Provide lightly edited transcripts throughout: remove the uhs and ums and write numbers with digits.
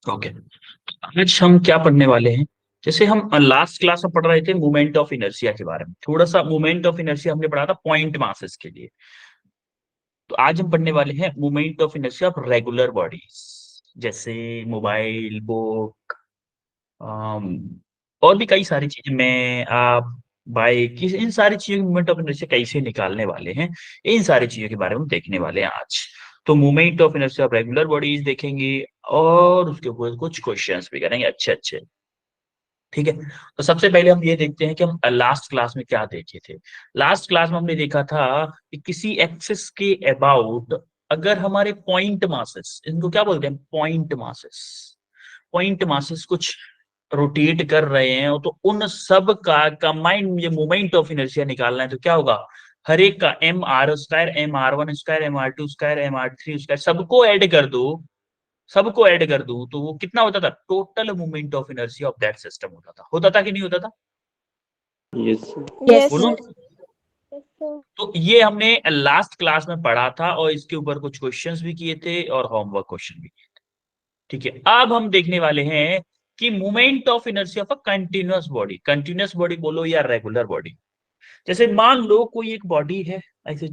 Okay, आज हम क्या पढ़ने वाले हैं? जैसे हम लास्ट क्लास में पढ़ रहे थे मोमेंट ऑफ इनर्शिया के बारे में, थोड़ा सा मोमेंट ऑफ इनर्शिया हमने पढ़ा था पॉइंट मासेस के लिए। तो आज हम पढ़ने वाले हैं moment of inertia of regular bodies, जैसे मोबाइल, बुक, और भी कई सारी चीजें, मैं, आप, बाइक, इन सारी चीजों की मोमेंट ऑफ इनर्शिया कैसे निकालने वाले हैं, इन सारी चीजों के बारे में देखने वाले हैं आज। तो moment of inertia of regular bodies देखेंगे और उसके ऊपर कुछ क्वेश्चंस भी करेंगे अच्छे अच्छे। ठीक है, तो सबसे पहले हम ये देखते हैं कि हम लास्ट क्लास में क्या देखे थे। लास्ट क्लास में हमने देखा था कि किसी एक्सिस के अबाउट अगर हमारे पॉइंट मासेस, इनको क्या बोलते हैं, पॉइंट मासेस, पॉइंट मासेस कुछ रोटेट कर रहे हैं, तो उन सब का कंबाइंड मुझे मोमेंट ऑफ इनर्शिया निकालना है। तो क्या होगा, हर एक का M are square, M R one square, M R two square, M R three square, सबको ऐड कर दो, सबको ऐड कर दूं तो वो कितना होता था, total moment of inertia of that system होता था कि नहीं होता था? यस यस बोलो। सर। तो ये हमने लास्ट क्लास में पढ़ा था और इसके ऊपर कुछ क्वेश्चंस भी किए थे और होमवर्क क्वेश्चन भी किए थे। ठीक है, अब हम देखने वाले हैं कि moment of inertia of a continuous body, continuous body बोलो या रेगुलर बॉडी। जैसे मान लो कोई एक बॉडी है ऐसे,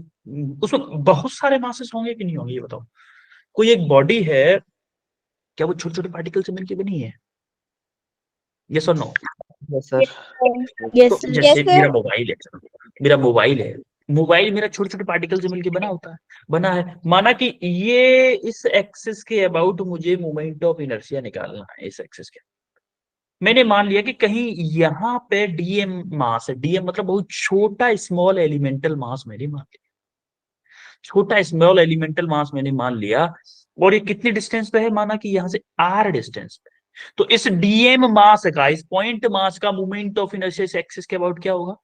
उसमें बहुत सारे मासेस होंगे कि नहीं होंगे, ये बताओ। कोई एक बॉडी है, क्या वो छोटे छोटे पार्टिकल से मिलकर बनी है? यस और नो? यस सर यस तो सर। जैसे मेरा मोबाइल है, मेरा मोबाइल है, मोबाइल मेरा छोटे छोटे पार्टिकल से मिलकर बना होता है, बना है। माना कि ये इस एक्सिस के अबाउट मुझे मोमेंट ऑफ इनर्शिया निकालना है, इस एक्सिस के। मैंने मान लिया कि कहीं यहाँ पे डीएम मास है, डीएम मतलब बहुत छोटा स्मॉल एलिमेंटल मास मैंने मान लिया, छोटा स्मॉल एलिमेंटल मास मैंने मान लिया। और ये कितनी डिस्टेंस पे है, माना कि यहाँ से आर डिस्टेंस पे। तो इस डीएम मास का, इस पॉइंट मास का मोमेंट ऑफ इनर्शिया इस एक्सिस के अबाउट क्या होगा?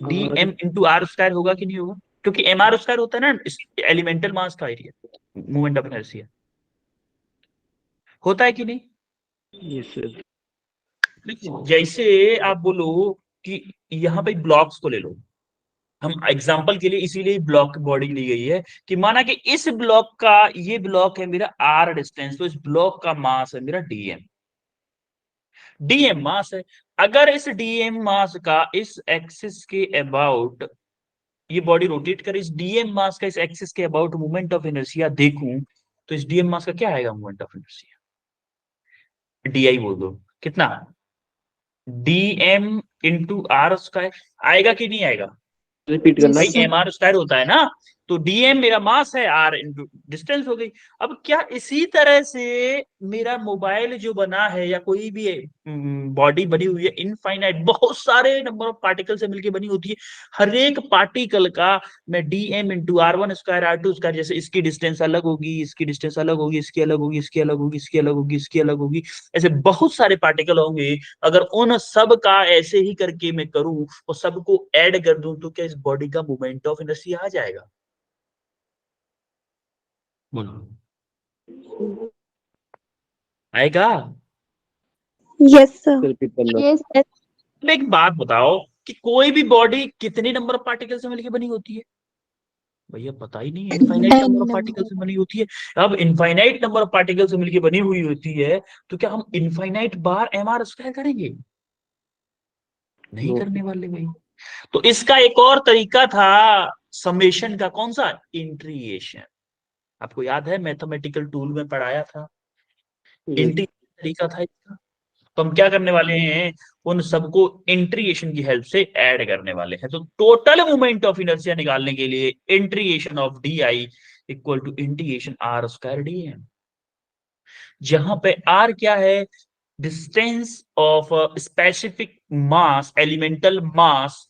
D M into R square होगा कि नहीं होगा? क्योंकि एम आर स्क्वायर होता है ना एलिमेंटल मास का एरिया, मोमेंट ऑफ इनर्शिया, होता है कि नहीं? यस सर जैसे आप बोलो कि यहाँ पे ब्लॉक्स को ले लो, हम एग्जांपल के लिए इसीलिए ब्लॉक बॉडी ली गई है कि माना कि इस ब्लॉक का, ये ब्लॉक है मेरा आर डिस्टेंस, तो इस ब्लॉक का मास है मेरा डीएम, डीएम मास है। अगर इस डीएम मास का इस एक्सिस के अबाउट, ये बॉडी रोटेट करे, इस डीएम मास का इस एक्सिस के अबाउट मोमेंट ऑफ इनर्शिया देखूं, तो इस डीएम मास का क्या आएगा मोमेंट ऑफ इनर्शिया? डीआई बोल दो, कितना, डीएम इंटू आर स्क्वायर, आएगा कि नहीं आएगा? रिपीट करना भाई एम आर स्क्वायर होता है ना, तो डीएम मेरा मास है, आर इंटू डिस्टेंस हो गई। अब क्या इसी तरह से मेरा मोबाइल जो बना है या कोई भी बॉडी बनी हुई है, इनफाइनाइट बहुत सारे नंबर ऑफ पार्टिकल से मिलकर बनी होती है, हर एक पार्टिकल का मैं DM into R one square, R two square, जैसे इसकी डिस्टेंस अलग होगी, इसकी डिस्टेंस अलग होगी, इसकी अलग होगी, इसकी अलग होगी, इसकी अलग होगी, इसकी अलग होगी, ऐसे बहुत सारे पार्टिकल होंगे। अगर उन सब का ऐसे ही करके मैं करूं और सबको ऐड कर दूं, तो क्या इस बॉडी का मोमेंट ऑफ इनर्शिया आ जाएगा? बोलो, आएगा? Yes sir. रिपीट करना यस। अब एक बात बताओ कि कोई भी बॉडी कितने नंबर ऑफ पार्टिकल से मिलकर बनी होती है? भैया पता ही नहीं है, इनफाइनाइट नंबर ऑफ पार्टिकल से बनी होती है। अब इनफाइनाइट नंबर ऑफ पार्टिकल से मिलकर बनी हुई होती है, तो क्या हम इनफाइनाइट बार एम आर स्क्वायर करेंगे? नहीं नो करने वाले भाई। तो इसका एक और तरीका था समेशन का, कौन सा, इंट्रीएशन। आपको याद है मैथमेटिकल टूल में पढ़ाया था, इंटीग्रेशन तरीका था इसका। तो हम क्या करने वाले हैं, उन सबको इंट्रीएशन की हेल्प से ऐड करने वाले हैं। तो टोटल मोमेंट ऑफ इनर्शिया निकालने के लिए integration of d I equal to integration r square d m, जहां पे आर क्या है, distance of specific mass, elemental mass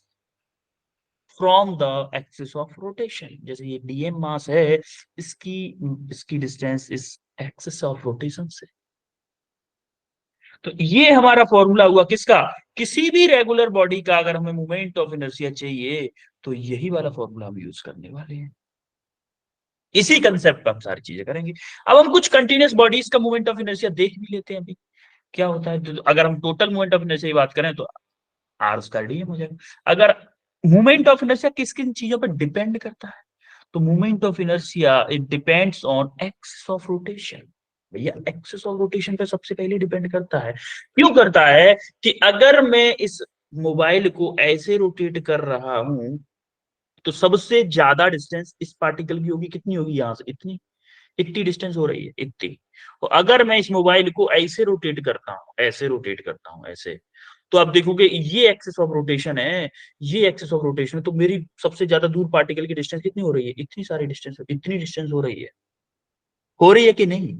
from the axis of rotation. जैसे ये डीएम मास है, इसकी इसकी डिस्टेंस इस एक्सिस ऑफ रोटेशन से। तो ये हमारा फॉर्मूला हुआ किसका, किसी भी रेगुलर बॉडी का अगर हमें मोमेंट ऑफ इनर्शिया चाहिए, तो यही वाला फॉर्मूला हम यूज करने वाले हैं। इसी कंसेप्ट पर हम सारी चीजें करेंगे। अब हम कुछ कंटिन्यूस बॉडीज का मोमेंट ऑफ इनर्शिया देख भी लेते हैं अभी, क्या होता है। तो अगर हम टोटल मोमेंट ऑफ इनर्शिया की बात करें तो आर स्क्वायर डीएम हो जाएगा। अगर मोमेंट ऑफ इनर्शिया किस किन चीजों पर डिपेंड करता है, तो moment of inertia it depends on axis of rotation. भैया एक्सिस ऑफ रोटेशन पे सबसे पहले डिपेंड करता है। क्यों करता है कि अगर मैं इस मोबाइल को ऐसे रोटेट कर रहा हूं तो सबसे ज्यादा डिस्टेंस इस पार्टिकल की होगी, कितनी होगी, यहां से इतनी, इतनी डिस्टेंस हो रही है, इतनी। और अगर मैं इस मोबाइल को ऐसे रोटेट करता हूं, ऐसे रोटेट करता हूं, ऐसे, तो आप देखोगे ये एक्सिस ऑफ रोटेशन है, ये एक्सिस ऑफ रोटेशन है, तो मेरी सबसे ज्यादा दूर पार्टिकल की डिस्टेंस कितनी हो रही है, इतनी सारी डिस्टेंस, इतनी डिस्टेंस हो रही है कि नहीं?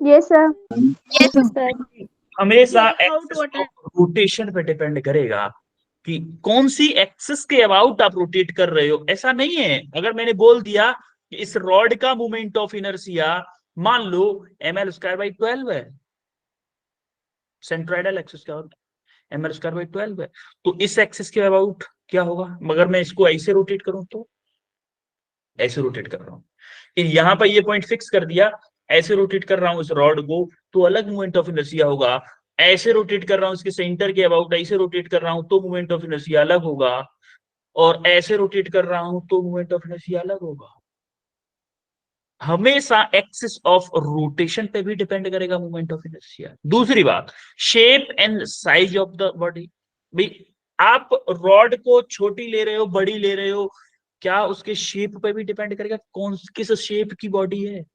Yes, sir. Yes, sir. हमेशा एक्सिस ऑफ रोटेशन पे डिपेंड करेगा कि कौन सी एक्सिस के अबाउट आप रोटेट कर रहे हो। ऐसा नहीं है, अगर मैंने बोल दिया कि इस रॉड का मोमेंट ऑफ इनर्शिया मान लो ml² है, सेंट्रोइडल एक्सिस का ml² है, तो इस एक्सिस के अबाउट क्या होगा? मगर मैं इसको ऐसे रोटेट करूं तो, ऐसे रोटेट कर रहा हूं, यहां पर ये पॉइंट फिक्स कर दिया, ऐसे रोटेट कर रहा हूं इस रॉड को तो अलग मोमेंट ऑफ इनर्शिया होगा, ऐसे रोटेट कर रहा हूं इसके सेंटर के अबाउट, ऐसे रोटेट कर रहा हूं तो मोमेंट ऑफ इनर्शिया अलग होगा, और ऐसे रोटेट कर रहा हूं तो मोमेंट ऑफ इनर्शिया अलग होगा। हमेशा एक्सिस ऑफ रोटेशन पे भी डिपेंड करेगा मोमेंट ऑफ इनर्शिया। दूसरी बात, shape and size of the body. भाई आप रॉड को छोटी ले रहे हो, बड़ी ले रहे हो, क्या उसके शेप पे भी डिपेंड करेगा, कौन किस शेप की बॉडी है,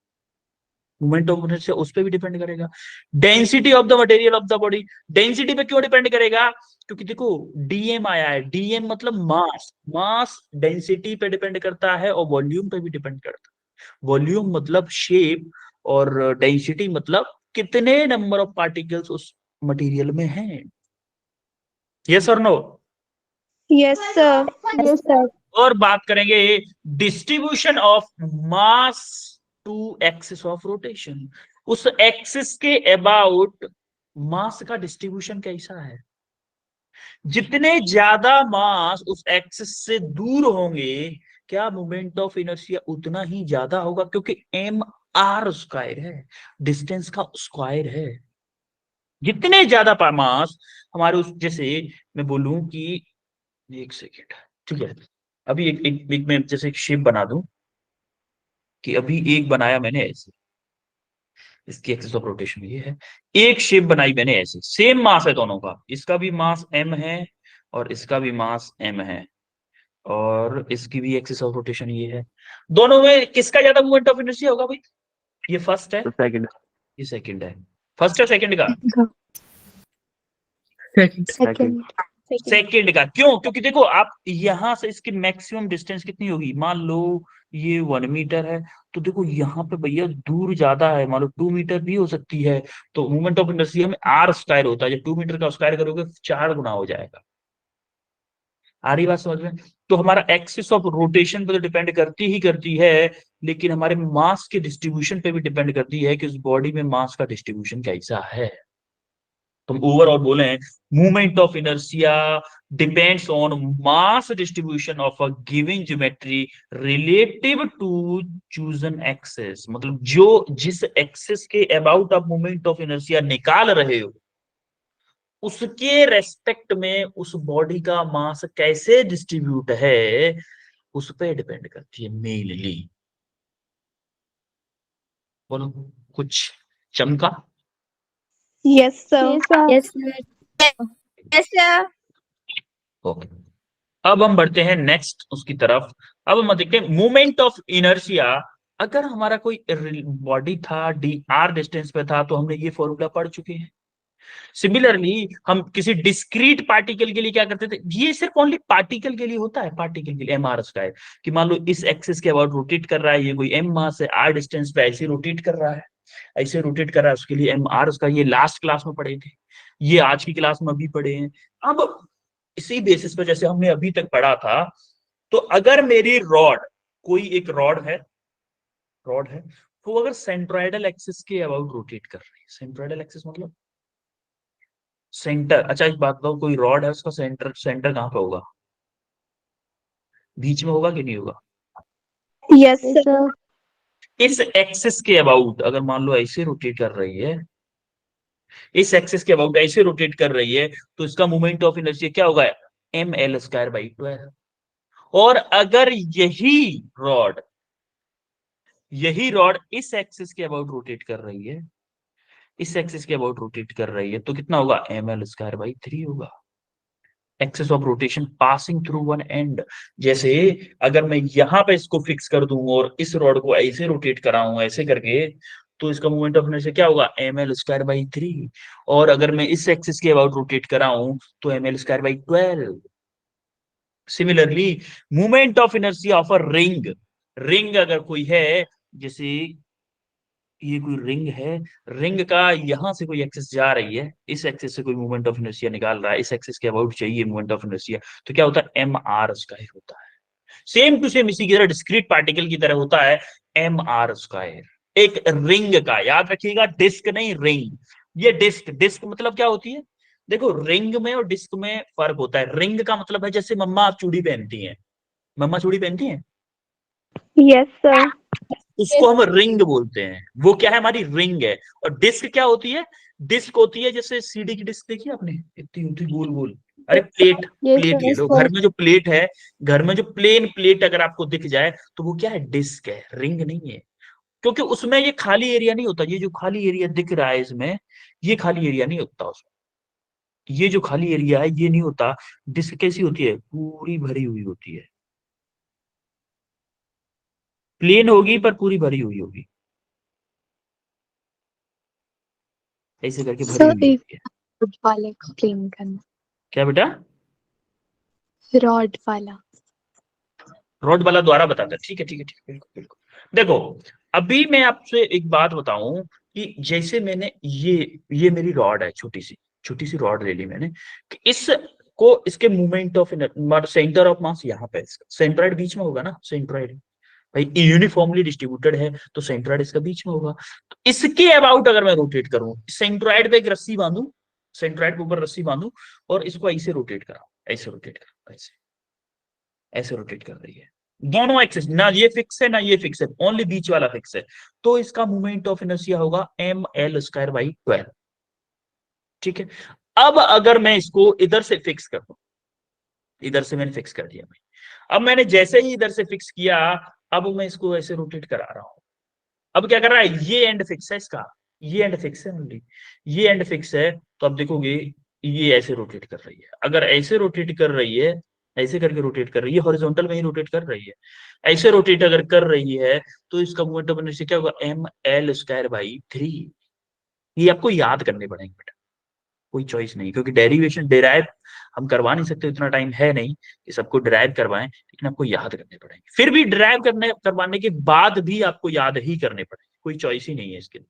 मोमेंट ऑफ इनर्शिया उस पर भी डिपेंड करेगा। Density of the material of the body, density पे क्यों डिपेंड करेगा? क्योंकि देखो डीएम आया है, डीएम मतलब मास, मास डेंसिटी पे डिपेंड करता है और वॉल्यूम पे भी डिपेंड करता है। वॉल्यूम मतलब शेप, और डेंसिटी मतलब कितने नंबर ऑफ पार्टिकल्स उस मटेरियल में हैं। यस और no? Yes, sir. Yes, sir. और बात करेंगे distribution of mass to axis of rotation. उस एक्सिस के अबाउट मास का डिस्ट्रीब्यूशन कैसा है? जितने ज्यादा मास उस एक्सिस से दूर होंगे, क्या मोमेंट ऑफ इनर्शिया उतना ही ज्यादा होगा, क्योंकि एम आर स्क्वायर है, डिस्टेंस का स्क्वायर है। जितने ज्यादा मास हमारे उस, जैसे मैं बोलूं कि एक सेकेंड, ठीक है, अभी एक मैं जैसे एक शेप बना दूं कि अभी एक बनाया मैंने ऐसे, इसकी एक्सिस ऑफ रोटेशन ये है, एक शेप बनाई मैंने ऐसे, सेम मास है दोनों का, इसका भी मास m है और इसका भी मास m है, और इसकी भी एक्सिस ऑफ रोटेशन ये है। दोनों में किसका ज्यादा मोमेंट ऑफ इनर्शिया होगा भाई? ये फर्स्ट है, सेकंड। ये सेकंड है। फर्स्ट है सेकंड का? Second. सेकंड का। क्यों? क्योंकि देखो आप यहां से इसकी मैक्सिमम डिस्टेंस कितनी होगी, मान लो ये 1 मीटर है, तो देखो यहाँ पे भैया दूर ज्यादा है, मान लो 2 मीटर भी हो सकती है, तो मोमेंट ऑफ इनर्शिया में आर स्क्वायर होता है, जब 2 मीटर का स्क्वायर करोगे 4 गुना हो जाएगा। आ रही बात समझ में? तो हमारा एक्सिस ऑफ रोटेशन पे तो डिपेंड करती ही करती है, लेकिन हमारे मास के डिस्ट्रीब्यूशन पे भी डिपेंड करती है कि उस बॉडी में मास का डिस्ट्रीब्यूशन कैसा है। तो ओवरऑल बोले, movement of inertia depends on mass distribution of a given geometry relative to chosen axis. मतलब जो जिस एक्सिस के अबाउट आप मूवमेंट ऑफ इनर्शिया निकाल रहे हो, उसके रेस्पेक्ट में उस बॉडी का मास कैसे डिस्ट्रीब्यूट है, उस पर डिपेंड करती है मेनली। बोलो कुछ चमका? Yes, sir. Yes, sir. Yes, sir. Okay, अब हम बढ़ते हैं नेक्स्ट उसकी तरफ। अब हम देखते हैं मोमेंट ऑफ इनर्शिया। अगर हमारा कोई बॉडी था, डी आर डिस्टेंस पे था, तो हमने ये फॉर्मूला पढ़ चुके हैं। सिमिलरली हम किसी डिस्क्रीट पार्टिकल के लिए क्या करते थे, ये सिर्फ ओनली पार्टिकल के लिए होता है, पार्टिकल के लिए एम आर स्क्वायर, कि मान लो इस एक्सिस के अबाउट रोटेट कर रहा है, ये कोई एम मास है, आर डिस्टेंस पे ऐसे रोटेट कर रहा है, ऐसे रोटेट कर रहा है, उसके लिए एम आर का, ये लास्ट क्लास में पढ़े थे, ये आज की क्लास में अभी पढ़े हैं। अब इसी बेसिस पे जैसे हमने अभी तक पढ़ा था, तो अगर मेरी रॉड, कोई एक रॉड है, तो अगर सेंट्रोइडल एक्सिस के अबाउट रोटेट कर रही है, सेंट्रोइडल एक्सिस मतलब सेंटर। अच्छा एक बात बताओ, कोई रॉड है, उसका सेंटर कहां पे होगा? बीच में होगा कि नहीं होगा? Yes, Yes, sir. sir. इस एक्सिस के अबाउट अगर मान लो ऐसे रोटेट कर रही है, इस एक्सिस के अबाउट ऐसे रोटेट कर रही है, तो इसका मोमेंट ऑफ इनर्शिया क्या होगा? ml²/12। और अगर यही रॉड यही रॉड इस एक्सिस के अबाउट रोटेट कर रही है, इस एक्सिस के अबाउट रोटेट कर रही है, तो कितना होगा ml²/3 होगा। Axis of rotation passing through one and. जैसे अगर मैं यहां पे इसको फिक्स कर दूं और इस रॉड को ऐसे रोटेट कराऊं ऐसे करके, तो इसका मोमेंट ऑफ इनर्शिया क्या होगा ml²/3। और अगर मैं इस एक्सिस के अबाउट रोटेट कराऊं तो ml²/12। Similarly moment of inertia of a ring, ring अगर कोई है, जैसे ये कोई रिंग है, रिंग का यहां से कोई एक्सिस जा रही है, इस एक्सिस से कोई मोमेंट ऑफ इनर्शिया निकाल रहा है, इस एक्सिस के अबाउट चाहिए मोमेंट ऑफ इनर्शिया, तो क्या होता है mr² होता है। सेम टू सेम इसी की तरह डिस्क्रीट पार्टिकल की तरह होता है mr²। एक रिंग का, याद रखिएगा डिस्क नहीं रिंग। ये डिस्क, डिस्क मतलब क्या होती है, देखो रिंग में और डिस्क में फर्क होता है। रिंग का मतलब है जैसे मम्मा आप चूड़ी पहनती हैं, मम्मा चूड़ी पहनती हैं, Yes, sir. उसको हम रिंग बोलते हैं, वो क्या है हमारी रिंग है। और डिस्क क्या होती है, डिस्क होती है जैसे सीडी की डिस्क देखी आपने, इतनी होती गोल गोल। अरे प्लेट, Yes, प्लेट ले sir. लो, घर में जो प्लेट है, घर में जो प्लेन प्लेट अगर आपको दिख जाए तो वो क्या है, डिस्क है, रिंग नहीं है। क्योंकि उसमें ये खाली एरिया नहीं होता, ये जो खाली एरिया दिख रहा है इसमें, ये खाली एरिया नहीं होता उसमें, ये जो खाली एरिया है ये नहीं होता। डिस्क कैसी होती है, पूरी भरी हुई होती है, प्लेन होगी पर पूरी भरी हुई होगी, ऐसे करके भरी Sir, हुई एक होती है। रॉड वाला एक्सप्लेन करना। क्या बेटा, रॉड वाला। रॉड वाला द्वारा बताता है, ठीक है ठीक है ठीक है, बिल्कुल बिल्कुल। देखो अभी मैं आपसे एक बात बताऊं कि जैसे मैंने ये मेरी रॉड है, छोटी सी रॉड ले ली मैंने, कि इसको, इसके मूवमेंट ऑफ सेंटर ऑफ मास यहाँ पे, सेंट्रॉइड बीच में होगा ना, सेंट्रॉइड भाई यूनिफॉर्मली डिस्ट्रीब्यूटेड है तो सेंट्रॉइड इसका बीच में होगा। तो इसके अबाउट अगर मैं रोटेट करूं, सेंट्रॉइड पे एक रस्सी बांधू, सेंट्रॉइड के ऊपर रस्सी बांधू और इसको ऐसे रोटेट कराऊं, ऐसे रोटेट कराऊं, ऐसे ऐसे रोटेट कर रही है, दोनों एक्सिस, ना ये फिक्स है ना ये फिक्स है, ओनली बीच वाला फिक्स है, तो इसका मोमेंट ऑफ इनर्शिया होगा ml²/12। ठीक है। अब अगर मैं इसको इधर से फिक्स कर दूं, इधर से मैंने फिक्स कर दिया भाई, अब मैंने जैसे ही इधर से फिक्स किया, अब मैं इसको ऐसे रोटेट करा रहा हूं। अब क्या कर रहा है, ये एंड फिक्स है इसका, ये एंड फिक्स है ओनली, ये एंड फिक्स है, तो अब देखोगे ये ऐसे रोटेट कर रही है। अगर ऐसे रोटेट कर रही है, ऐसे करके रोटेट कर रही है, हॉरिजॉन्टल में ही रोटेट कर रही है, ऐसे रोटेट अगर कर रही है, तो इसका मोमेंट ऑफ इनर्शिया क्या होगा ml²/3। ये आपको याद करने पड़ेंगे बेटा, कोई चॉइस नहीं, क्योंकि डेरिवेशन डिराइव हम करवा नहीं सकते, इतना टाइम है नहीं कि सबको डिराइव करवाएं, लेकिन आपको याद करने पड़ेंगे। फिर भी डिराइव करवाने के बाद भी आपको याद ही करने पड़ेंगे, कोई चॉइस ही नहीं है इसके लिए।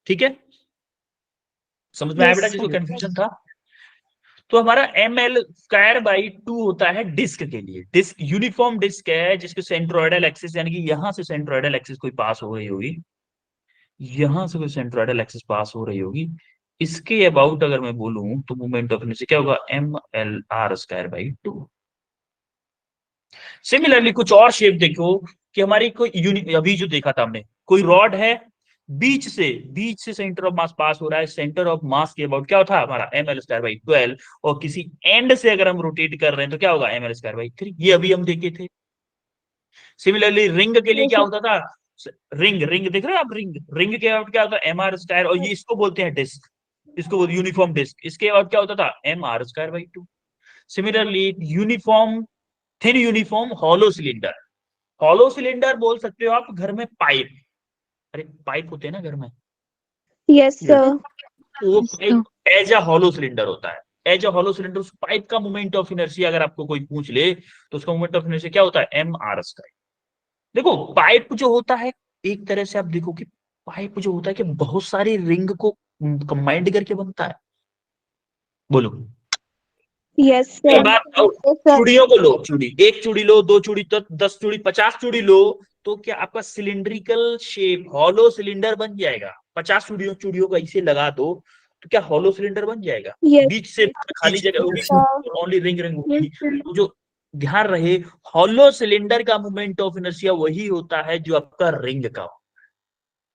ठीक है, समझ में आया बेटा, जिसको कंफ्यूजन था। तो हमारा ml²/2 होता है डिस्क के लिए, डिस्क यूनिफॉर्म डिस्क है जिसके सेंट्रोइडल एक्सिस, यानी कि यहां से सेंट्रोइडल एक्सिस कोई पास हो रही होगी, यहां से कोई सेंट्रोइडल एक्सिस पास हो रही होगी, इसके अबाउट अगर मैं बोलूं तो मोमेंट ऑफ इनर्शिया क्या होगा mlr²/2। सिमिलरली कुछ और शेप देखो कि हमारी कोई अभी जो देखा था हमने, कोई रॉड है, बीच से सेंटर ऑफ मास पास हो रहा है, सेंटर ऑफ मास के अबाउट क्या होता है हमारा ml²/12, और किसी एंड से अगर हम रोटेट कर रहे हैं तो क्या होगा ml²/3, ये अभी हम देखे थे। सिमिलरली रिंग के लिए क्या होता था, रिंग रिंग देख रहे हैं आप, रिंग रिंग के अबाउट क्या होता है mr², और ये इसको बोलते हैं डिस्क, इसको बोलते यूनिफॉर्म डिस्क, इसके अबाउट क्या होता था mr²/2। Similarly uniform, thin uniform hollow cylinder, hollow cylinder बोल सकते हो आप घर में पाइप, अरे पाइप होते हैं ना घर में, Yes, sir. वो pipe as a hollow cylinder होता है, एज अ हॉलो सिलेंडर। उस पाइप का मोमेंट ऑफ इनर्शिया अगर आपको कोई पूछ ले तो उसका मोमेंट ऑफ इनर्शिया क्या होता है mr²। देखो पाइप जो होता है, एक तरह से आप देखो कि पाइप जो होता है कि बहुत सारी रिंग को कंबाइंड करके बनता है, बोलो Yes, एक sir. बात, Yes, sir. चूड़ियों को लो, चूड़ी, एक चूड़ी लो, दो चूड़ी, तो 10 चूड़ी, 50 चूड़ी लो, तो क्या आपका सिलिंड्रिकल शेप हॉलो सिलेंडर बन जाएगा। 50 चूड़ियों चूड़ियों को ऐसे लगा दो तो क्या हॉलो सिलेंडर बन जाएगा, Yes, बीच से खाली जगह होगी, sir. ओनली रिंग रिंग होगी। Yes, sir. तो जो ध्यान रहे, हॉलो सिलेंडर का मोमेंट ऑफ इनर्शिया वही होता है जो आपका रिंग का,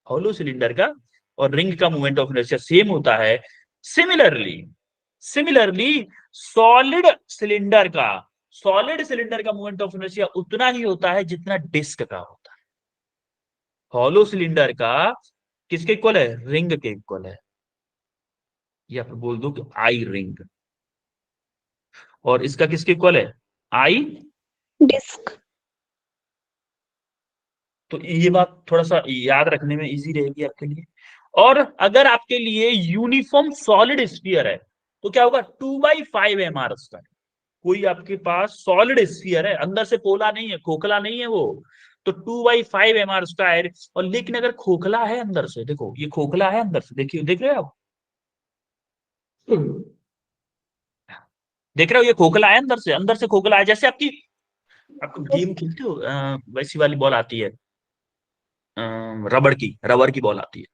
हॉलो सिलेंडर का और रिंग का मोमेंट ऑफ इनर्शिया सेम होता है। सिमिलरली सिमिलरली सॉलिड सिलेंडर का मोमेंट ऑफ इनर्शिया उतना ही होता है जितना डिस्क का होता है। हॉलो सिलेंडर का किसके इक्वल है? रिंग के इक्वल है, या फिर बोल दो कि आई रिंग। और इसका किसके इक्वल है? आई। डिस्क। तो ये बात थोड़ा सा याद रखने में इजी रहेगी आपके लिए। और अगर आपके लिए यूनिफॉर्म सॉलिड स्फीयर है तो क्या होगा? 2/5 MR उसका। कोई आपके पास सॉलिड स्फीयर है, अंदर से पोला नहीं है, खोखला नहीं है वो, तो 2/5 MR उसका है। और लेकिन अगर खोखला है अंदर से, देखो ये खोखला है अंदर से, देखिए देख रहे हो आप, देख रहे हो ये खोखला है अंदर से, अंदर से खोखला है। जैसे आपकी, आपको गेम खेलते हो वैसी वाली बॉल आती है, रबर की बॉल आती है,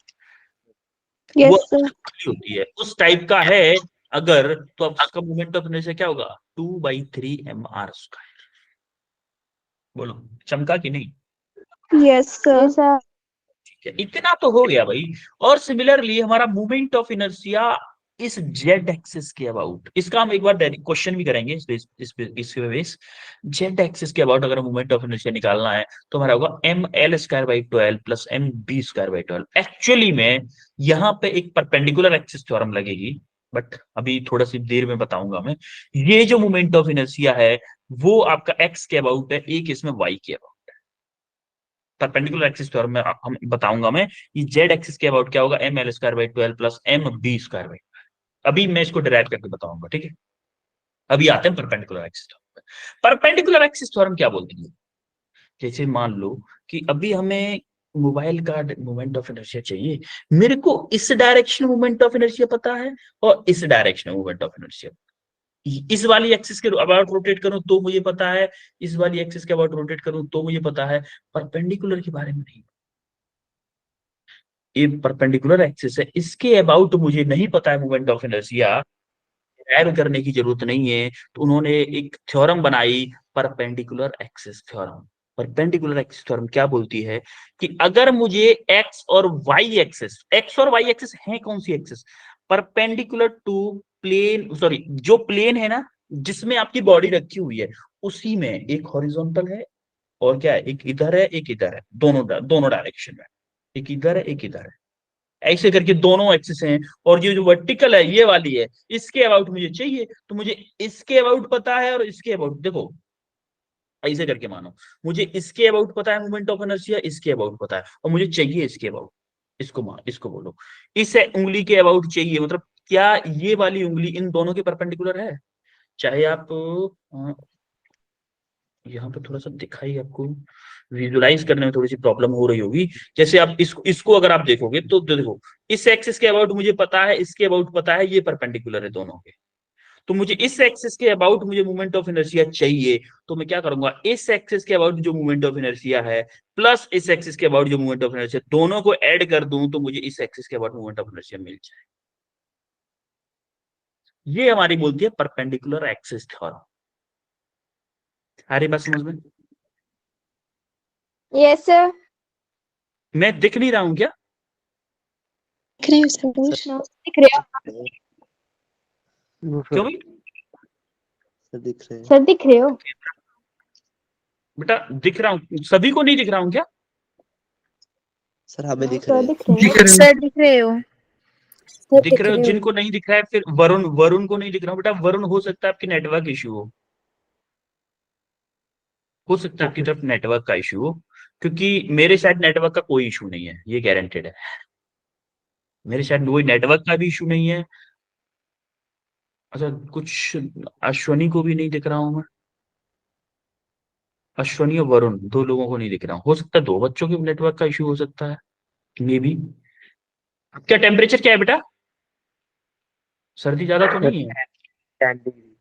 वो यस सर। खोखली होती है, उस टाइप का है अगर, तो अब उसका मोमेंट ऑफ इनर्शिया क्या होगा? 2/3 MR स्क्वायर। बोलो चमका कि नहीं? Yes sir. सर। ठीक है, इतना तो हो गया भाई। और सिमिलरली हमारा मोमेंट ऑफ इनर्शिया इस जेड एक्सिस के अबाउट, इसका हम एक बार क्वेश्चन भी करेंगे इस बेस। जेड एक्सिस के अबाउट अगर मोमेंट ऑफ इनर्शिया निकालना है तो हमारा होगा mL²/12 प्लस mB²/12। एक्चुअली में यहाँ पे एक परपेंडिकुलर एक्सिस थ्योरम लगेगी, बट अभी थोड़ा सी देर में बताऊंगा मैं। ये जो मोमेंट ऑफ इनर्शिया है वो आपका एक्स के अबाउट है, एक इसमें वाई के अबाउट। परपेंडिकुलर एक्सिस थ्योरम में हम बताऊंगा मैं, ये जेड एक्सिस के अबाउट क्या होगा? mL²/12 plus mB²/12। अभी मैं इसको डिराइव करके बताऊंगा, ठीक है। अभी आते हैं perpendicular axis theorem. Perpendicular axis theorem क्या बोलती है? जैसे मान लो कि अभी हमें मोबाइल का मोमेंट ऑफ इनर्शिया चाहिए, मेरे को इस डायरेक्शन मोमेंट ऑफ इनर्शिया पता है और इस डायरेक्शन मोमेंट ऑफ इनर्शिया, इस वाली एक्सिस के अबाउट रोटेट करूं तो मुझे पता है, इस वाली एक्सिस के अबाउट रोटेट करूं तो मुझे पता है, परपेंडिकुलर के बारे में नहीं। ये परपेंडिकुलर एक्सिस है, इसके अबाउट मुझे नहीं पता है मोमेंट ऑफ इनर्शिया, ऐड करने की जरूरत नहीं है। तो उन्होंने एक थ्योरम बनाई, perpendicular axis theorem. Perpendicular axis theorem क्या बोलती है कि अगर मुझे एक्स और वाई एक्सिस है, कौन सी axis? Perpendicular to plane, sorry जो प्लेन है ना जिसमें आपकी बॉडी रखी हुई है, उसी में एक हॉरिजॉन्टल है और क्या है, एक इधर है एक इधर है, दोनों डायरेक्शन में, एक इधर है एक इधर है, ऐसे करके दोनों एक्सिस हैं। और ये जो वर्टिकल है ये वाली है, इसके अबाउट मुझे चाहिए, तो मुझे इसके अबाउट पता है और इसके अबाउट, देखो ऐसे करके मानो, मुझे इसके अबाउट पता है मोमेंट ऑफ इनर्शिया, इसके अबाउट पता है, और मुझे चाहिए इसके अबाउट। इसको बोलो, इस उंगली के अबाउट चाहिए, मतलब क्या ये वाली उंगली इन दोनों के परपेंडिकुलर है? चाहे आप यहाँ पे थोड़ा सा दिखाई, आपको विजुलाइज करने में थोड़ी सी प्रॉब्लम हो रही होगी। जैसे आप इसको अगर आप देखोगे तो देखो, इस एक्सिस के अबाउट मुझे पता है, इसके अबाउट पता है, ये परपेंडिकुलर है दोनों के। तो मुझे इस एक्सिस के अबाउट मुझे मोमेंट ऑफ इनर्शिया चाहिए, तो मैं क्या करूंगा, इस एक्सिस के अबाउट जो मोमेंट ऑफ इनर्शिया है प्लस इस एक्सिस के अबाउट जो मोमेंट ऑफ इनर्शिया, दोनों को ऐड कर दूं तो मुझे इस एक्सिस के अबाउट मोमेंट ऑफ इनर्शिया मिल जाए। ये हमारी बोलती है परपेंडिकुलर एक्सिस थ्योरम। सारी बात समझ में? Yes sir. मैं दिख नहीं रहा हूं क्या? दिख रहे हो सर? दिख रहे हो? नो क्यों सर, भाई? सर दिख रहे हैं। सर दिख रहे हो? बेटा दिख रहा हूँ, सभी को नहीं दिख रहा हूँ क्या? सर हमें दिख सर रहे हैं। दिख रहे हो? सर दिख रहे हो? सर दिख रहे हो? जिनको नहीं दिख रहा है, फिर वरुण को नहीं दिख रहा हूँ। बेटा वरुण, हो सकता है आपकी नेटवर्क इश्यू हो सकता है आपकी तरफ नेटवर्क का इश्यू हो, क्योंकि मेरे शायद नेटवर्क का कोई इशू नहीं है, ये गारंटेड है। मेरे शायद कोई नेटवर्क का भी इशू नहीं है। अच्छा, कुछ अश्वनी को भी नहीं दिख रहा हूं मैं, अश्वनी और वरुण दो लोगों को नहीं दिख रहा हूँ। हो सकता है दो बच्चों के नेटवर्क का इशू हो सकता है, मे बी। क्या टेम्परेचर क्या है बेटा? सर्दी ज्यादा तो सर नहीं है? 10 डिग्री।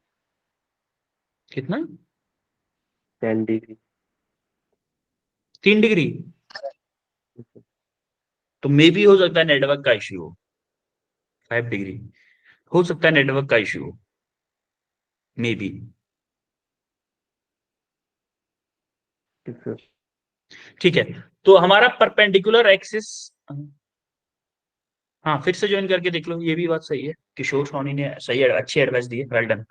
कितना? 10 डिग्री। 3 डिग्री? तो मे भी हो सकता है नेटवर्क का इश्यू हो। 5 डिग्री हो सकता है नेटवर्क का इश्यू हो, मे बी। सर ठीक है, तो हमारा परपेंडिकुलर एक्सिस, हाँ फिर से ज्वाइन करके देख लो, ये भी बात सही है, किशोर सोनी ने सही अच्छी एडवाइस दी है, वेल डन।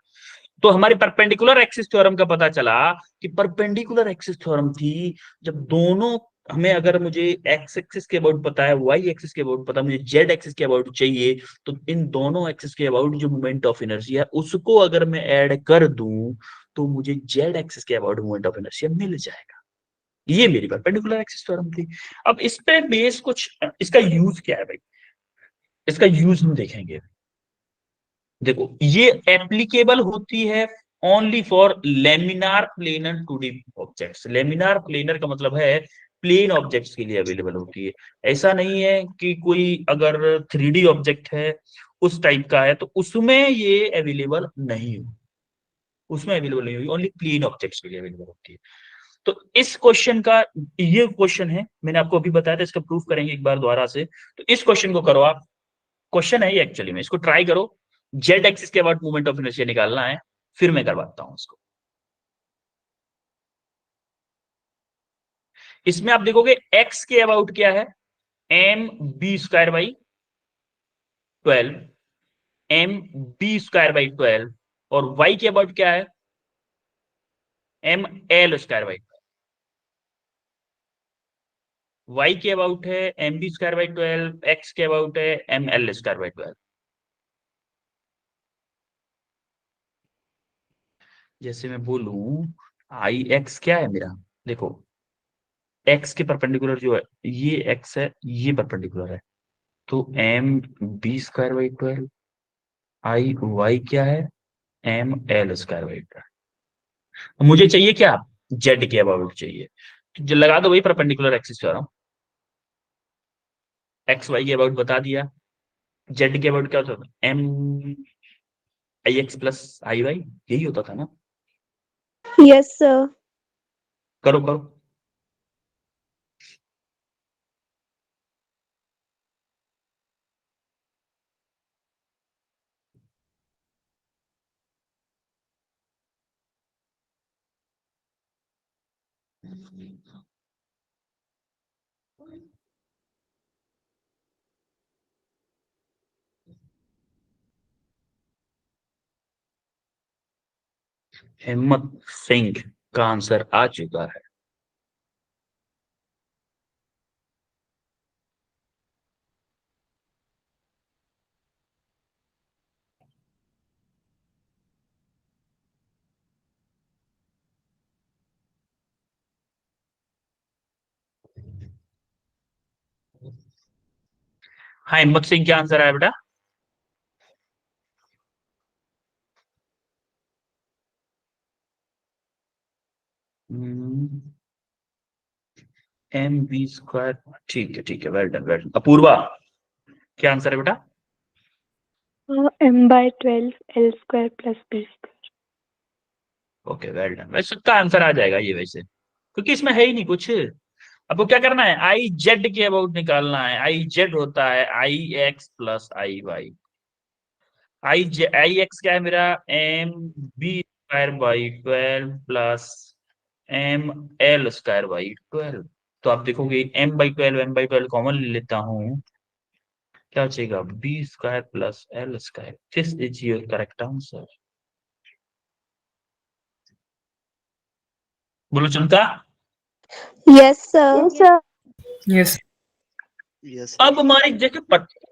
तो हमारी परपेंडिकुलर एक्सिस थ्योरम का पता चला कि परपेंडिकुलर एक्सिस थ्योरम थी जब दोनों हमें अगर मुझे एक्स एक्सिस के अबाउट पता है, वाई एक्सिस के अबाउट पता है, मुझे जेड एक्सिस के अबाउट चाहिए, तो इन दोनों एक्सिस के अबाउट जो मोमेंट ऑफ इनर्शिया है उसको अगर मैं ऐड कर दूं तो मुझे जेड एक्सिस के अबाउट मोमेंट ऑफ इनर्शिया मिल जाएगा। ये मेरी परपेंडिकुलर एक्सिस थ्योरम थी। अब इस पे बेस कुछ, इसका यूज क्या है भाई, इसका यूज हम देखेंगे। देखो ये एप्लीकेबल होती है only for laminar planar 2D objects. Laminar planar का मतलब है प्लेन ऑब्जेक्ट्स के लिए अवेलेबल होती है। ऐसा नहीं है कि कोई अगर 3D ऑब्जेक्ट है उस टाइप का है तो उसमें ये अवेलेबल नहीं हो, उसमें अवेलेबल नहीं होगी, ओनली प्लेन ऑब्जेक्ट्स के लिए अवेलेबल होती है। तो इस क्वेश्चन का, ये क्वेश्चन है, मैंने आपको अभी बताया था, इसका प्रूफ करेंगे एक बार दोबारा से। तो इस क्वेश्चन को करो आप, क्वेश्चन है ये एक्चुअली में, इसको ट्राई करो, जेड एक्सिस के अबाउट मूवमेंट ऑफ इनर्शिया निकालना है, फिर मैं करवाता हूं इसको। इसमें आप देखोगे एक्स के अबाउट क्या है, M B square by 12, M B square by 12, और वाई के अबाउट क्या है, M L square by, Y के अबाउट है M B square by 12, X के अबाउट है एम एल स्क्वायर बाई 12। जैसे मैं बोलूं आई एक्स क्या है मेरा, देखो एक्स के परपेंडिकुलर जो है ये एक्स है, ये परपेंडिकुलर है, तो M B square by 12, I Y क्या है, एम एल स्क्वायर बाई 12। मुझे चाहिए क्या, जेड के अबाउट चाहिए, तो जो लगा दो वही परपेंडिकुलर एक्सिस कर रहा हूं, एक्स वाई के अबाउट बता दिया, जेड के अबाउट क्या होता है, M I X plus I Y, यही होता था ना। Yes, sir. करो करो। हिम्मत सिंह का आंसर आ चुका है। हाँ, हिम्मत सिंह क्या आंसर आया बेटा, एम बी स्क्वायर, ठीक है, well done well done. Apoorva क्या आंसर है बेटा, m/12 l square plus b square। Okay well done. वैसे सबका आंसर आ जाएगा ये वैसे, क्योंकि इसमें है ही नहीं कुछ। आपको क्या करना है, आई जेड के अबाउट निकालना है। आई जेड होता है I X plus I Y. I X क्या है मेरा, M B square by 12 plus M L square by 12। तो आप देखोगे एम बाई 12 कॉमन ले लेता हूं, क्या बचेगा, B square plus L square. This is your correct answer. बोलो चुनता। Yes, sir. Yes. Yes, अब sir. हमारी जगह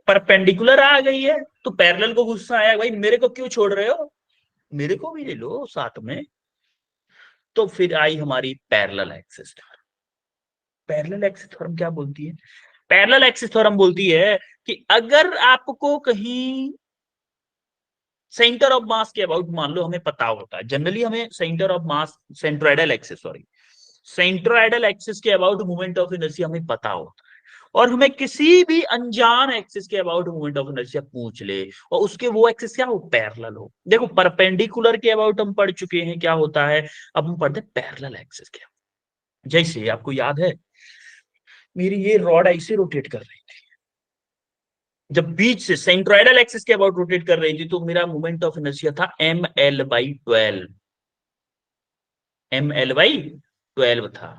परपेंडिकुलर आ गई है, तो पैरेलल को गुस्सा आया, भाई मेरे को क्यों छोड़ रहे हो, मेरे को भी ले लो साथ में। तो फिर आई हमारी parallel axis theorem. Parallel axis theorem क्या बोलती है, पैरेलल एक्सिस थ्योरम बोलती है कि अगर आपको कहीं सेंटर ऑफ मास के अबाउट, मान लो हमें पता होता है, जनरली हमें centre of mass, centroidal axis, sorry centroidal axis के अबाउट मूवमेंट ऑफ इनर्शिया हमें पता होता है, और हमें किसी भी अनजान एक्सिस के अबाउट मूवमेंट ऑफ इनर्शिया पूछ ले, और उसके वो एक्सिस क्या हो, पैरेलल हो। देखो परपेंडिकुलर के अबाउट हम पढ़ चुके हैं क्या होता है, अब हम पढ़ते हैं पैरेलल एक्सिस के। जैसे आपको याद है मेरी ये रॉड ऐसे रोटेट कर रही थी, जब बीच से सेंट्रोइडल एक्सिस के अबाउट रोटेट कर रही थी, तो मेरा मोमेंट ऑफ इनर्शिया था ml/12, ml/12 था।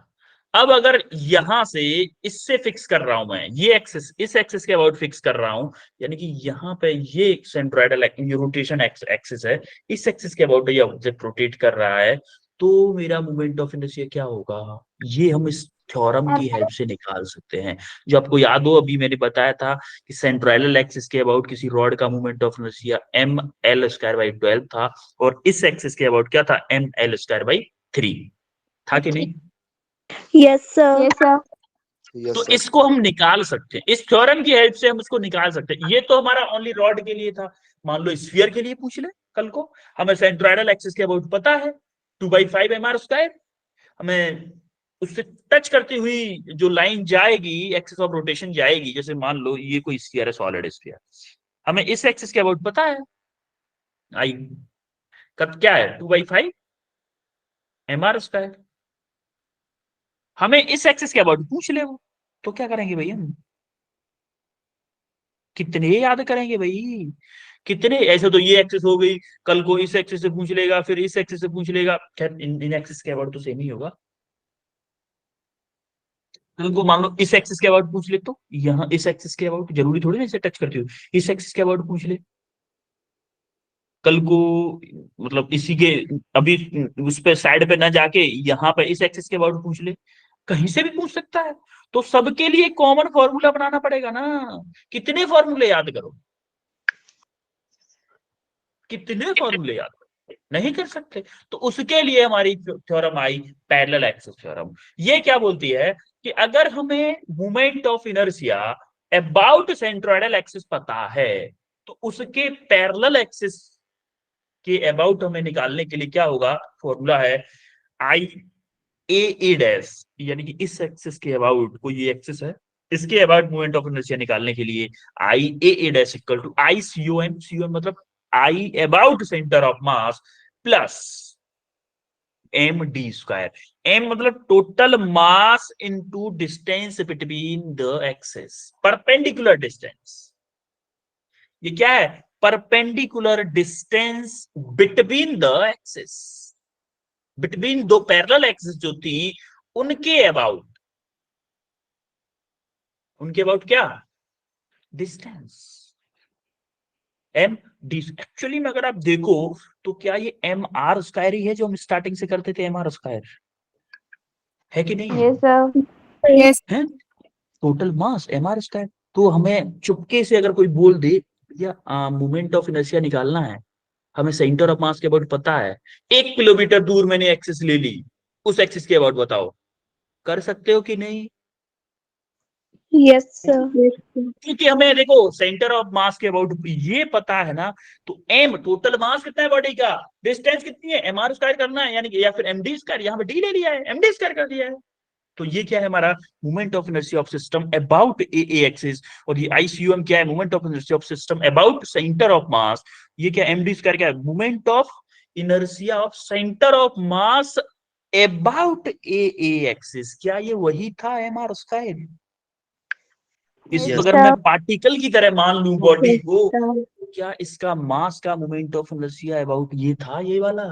अब अगर यहां से इससे फिक्स कर रहा हूं मैं, ये एक्सिस इस एक्सिस के अबाउट फिक्स कर रहा हूं, यानी कि यहां पे ये सेंट्रोइडल रोटेशन एक्सिस है, इस एक्सिस के अबाउट ये ऑब्जेक्ट रोटेट कर रहा है, तो मेरा मोमेंट ऑफ इनर्शिया क्या होगा, ये हम इस थ्योरम की हेल्प से निकाल सकते हैं। जो आपको याद हो, अभी मैंने बताया था कि सेंट्रल एक्सिस के अबाउट किसी रॉड का मोमेंट ऑफ इनर्शिया ml²/12 था, और इस एक्सिस के अबाउट क्या था, ml²/3 था कि नहीं? Yes, sir. Yes, sir. Yes, तो sir. इसको हम निकाल सकते हैं, इस थ्योरम की हेल्प से हम इसको निकाल सकते हैं। ये तो हमारा ओनली रॉड के लिए था, मान लो स्फीयर के लिए पूछ ले कल को, हमें सेंट्रोइडल एक्सिस के अबाउट पता है 2/5 mr², हमें उससे टच करती हुई जो लाइन जाएगी, एक्सिस ऑफ रोटेशन जाएगी, जैसे मान लो ये कोई स्फीयर है, सॉलिड स्फीयर, हमें इस एक्सिस के अबाउट पता है आई कब क्या है 2/5 mr², हमें इस एक्सिस के अबाउट पूछ ले वो, तो क्या करेंगे भाई हम, कितने याद करेंगे भाई, कितने, ऐसे तो ये एक्सिस हो गई, कल को इस एक्सिस से पूछ लेगा, फिर इस एक्सिस से पूछ लेगा, खैर इन एक्सिस के अबाउट तो सेम ही होगा। कल को मान लो इस एक्सिस के अबाउट पूछ ले, तो यहाँ इस एक्सिस के अबाउट, जरूरी थोड़ी ना इसे टच करती हो, इस एक्सिस के अबाउट पूछ ले कल को, मतलब इसी के अभी उस पे साइड पे ना जाके यहाँ पे इस एक्सिस के अबाउट पूछ ले, कहीं से भी पूछ सकता है। तो सबके लिए कॉमन फॉर्मूला बनाना पड़ेगा ना, कितने फॉर्मूले याद करो, कितने फॉर्मूले याद करो, नहीं कर सकते। तो उसके लिए हमारी थ्योरम आई पैरेलल एक्सिस थ्योरम। ये क्या बोलती है कि अगर हमें moment of inertia about centroidal axis पता है, तो उसके पैरेलल एक्सिस के अबाउट हमें निकालने के लिए क्या होगा, फॉर्मूला है आई ए डैश, यानी कि इस एक्सिस के अबाउट, कोई ये एक्सिस है, इसके अबाउट मोमेंट ऑफ इनर्शिया निकालने के लिए I a dash equal to I COM, COM मतलब I about centre of mass plus md², m मतलब total mass into distance between the axis, perpendicular distance. ये क्या है, perpendicular distance between the axis, between दो parallel axis जो थी उनके about, उनके अबाउट क्या, डिस्टेंस, एम डी। एक्चुअली में अगर आप देखो तो क्या ये mr² ही है जो हम स्टार्टिंग से करते थे, mr² है कि नहीं है? Yes, sir. Yes. है टोटल मास mr²। तो हमें चुपके से अगर कोई बोल दे या मोमेंट ऑफ इनर्शिया निकालना है, हमें सेंटर ऑफ मास के अबाउट पता है, 1 किलोमीटर दूर मैंने एक्सिस ले ली, उस एक्सिस के अबाउट बताओ, कर सकते हो कि नहीं? Yes, sir. क्योंकि हमें देखो सेंटर ऑफ मास के अबाउट ये पता है ना, तो एम टोटल मास कितना है बॉडी का, डिस्टेंस कितनी है, mr² करना है, यानी कि या फिर md², यहाँ पे डी ले लिया है, md² कर दिया है। तो ये क्या है हमारा moment of inertia of system about A axis, और ये ICOM क्या है, moment of inertia of system about centre of मास। ये क्या md² क्या है, moment of inertia of centre of mass about A axis. क्या ये वही था mr²? इसको Yes. अगर मैं पार्टिकल की तरह मान लूं बॉडी को, तो क्या इसका मास का मोमेंट ऑफ इनर्शिया अबाउट ये था, ये वाला